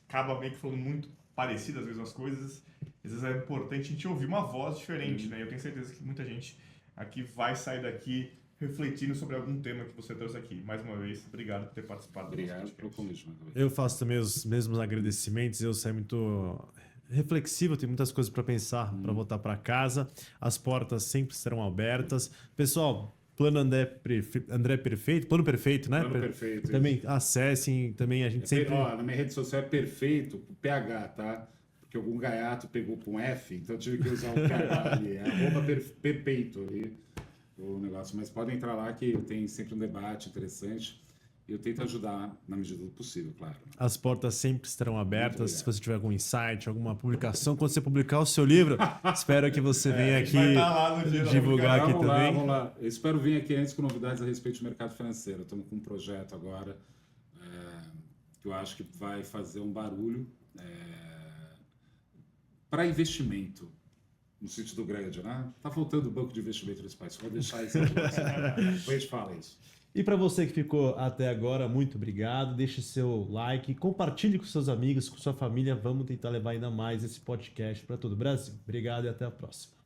acaba meio que falando muito parecido, às vezes, as coisas. Às vezes é importante a gente ouvir uma voz diferente. Né? Eu tenho certeza que muita gente aqui vai sair daqui refletindo sobre algum tema que você trouxe aqui. Mais uma vez, obrigado por ter participado. Obrigado pelo convite. Eu faço também os mesmos agradecimentos. Eu saio muito reflexivo, tenho muitas coisas para pensar, para voltar para casa. As portas sempre serão abertas. Pessoal, Plano André Perfeito, Plano Perfeito, né? Plano Perfeito. Também acessem, também a gente sempre... na minha rede social é perfeito, com PH, tá? Porque algum gaiato pegou com F, então eu tive que usar o PH ali. @perfeito ali. O negócio, mas podem entrar lá que tem sempre um debate interessante e eu tento ajudar na medida do possível, claro. As portas sempre estarão abertas. Se você tiver algum insight, alguma publicação, quando você publicar o seu livro, espero que você venha aqui divulgar aqui também. Vamos lá. Eu espero vir aqui antes com novidades a respeito do mercado financeiro. Estamos com um projeto agora que eu acho que vai fazer um barulho para investimento. No sentido grande, né? Tá faltando banco de investimento nesse país. Vou deixar isso aqui. Depois a gente fala isso. E para você que ficou até agora, muito obrigado. Deixe seu like, compartilhe com seus amigos, com sua família. Vamos tentar levar ainda mais esse podcast para todo o Brasil. Obrigado e até a próxima.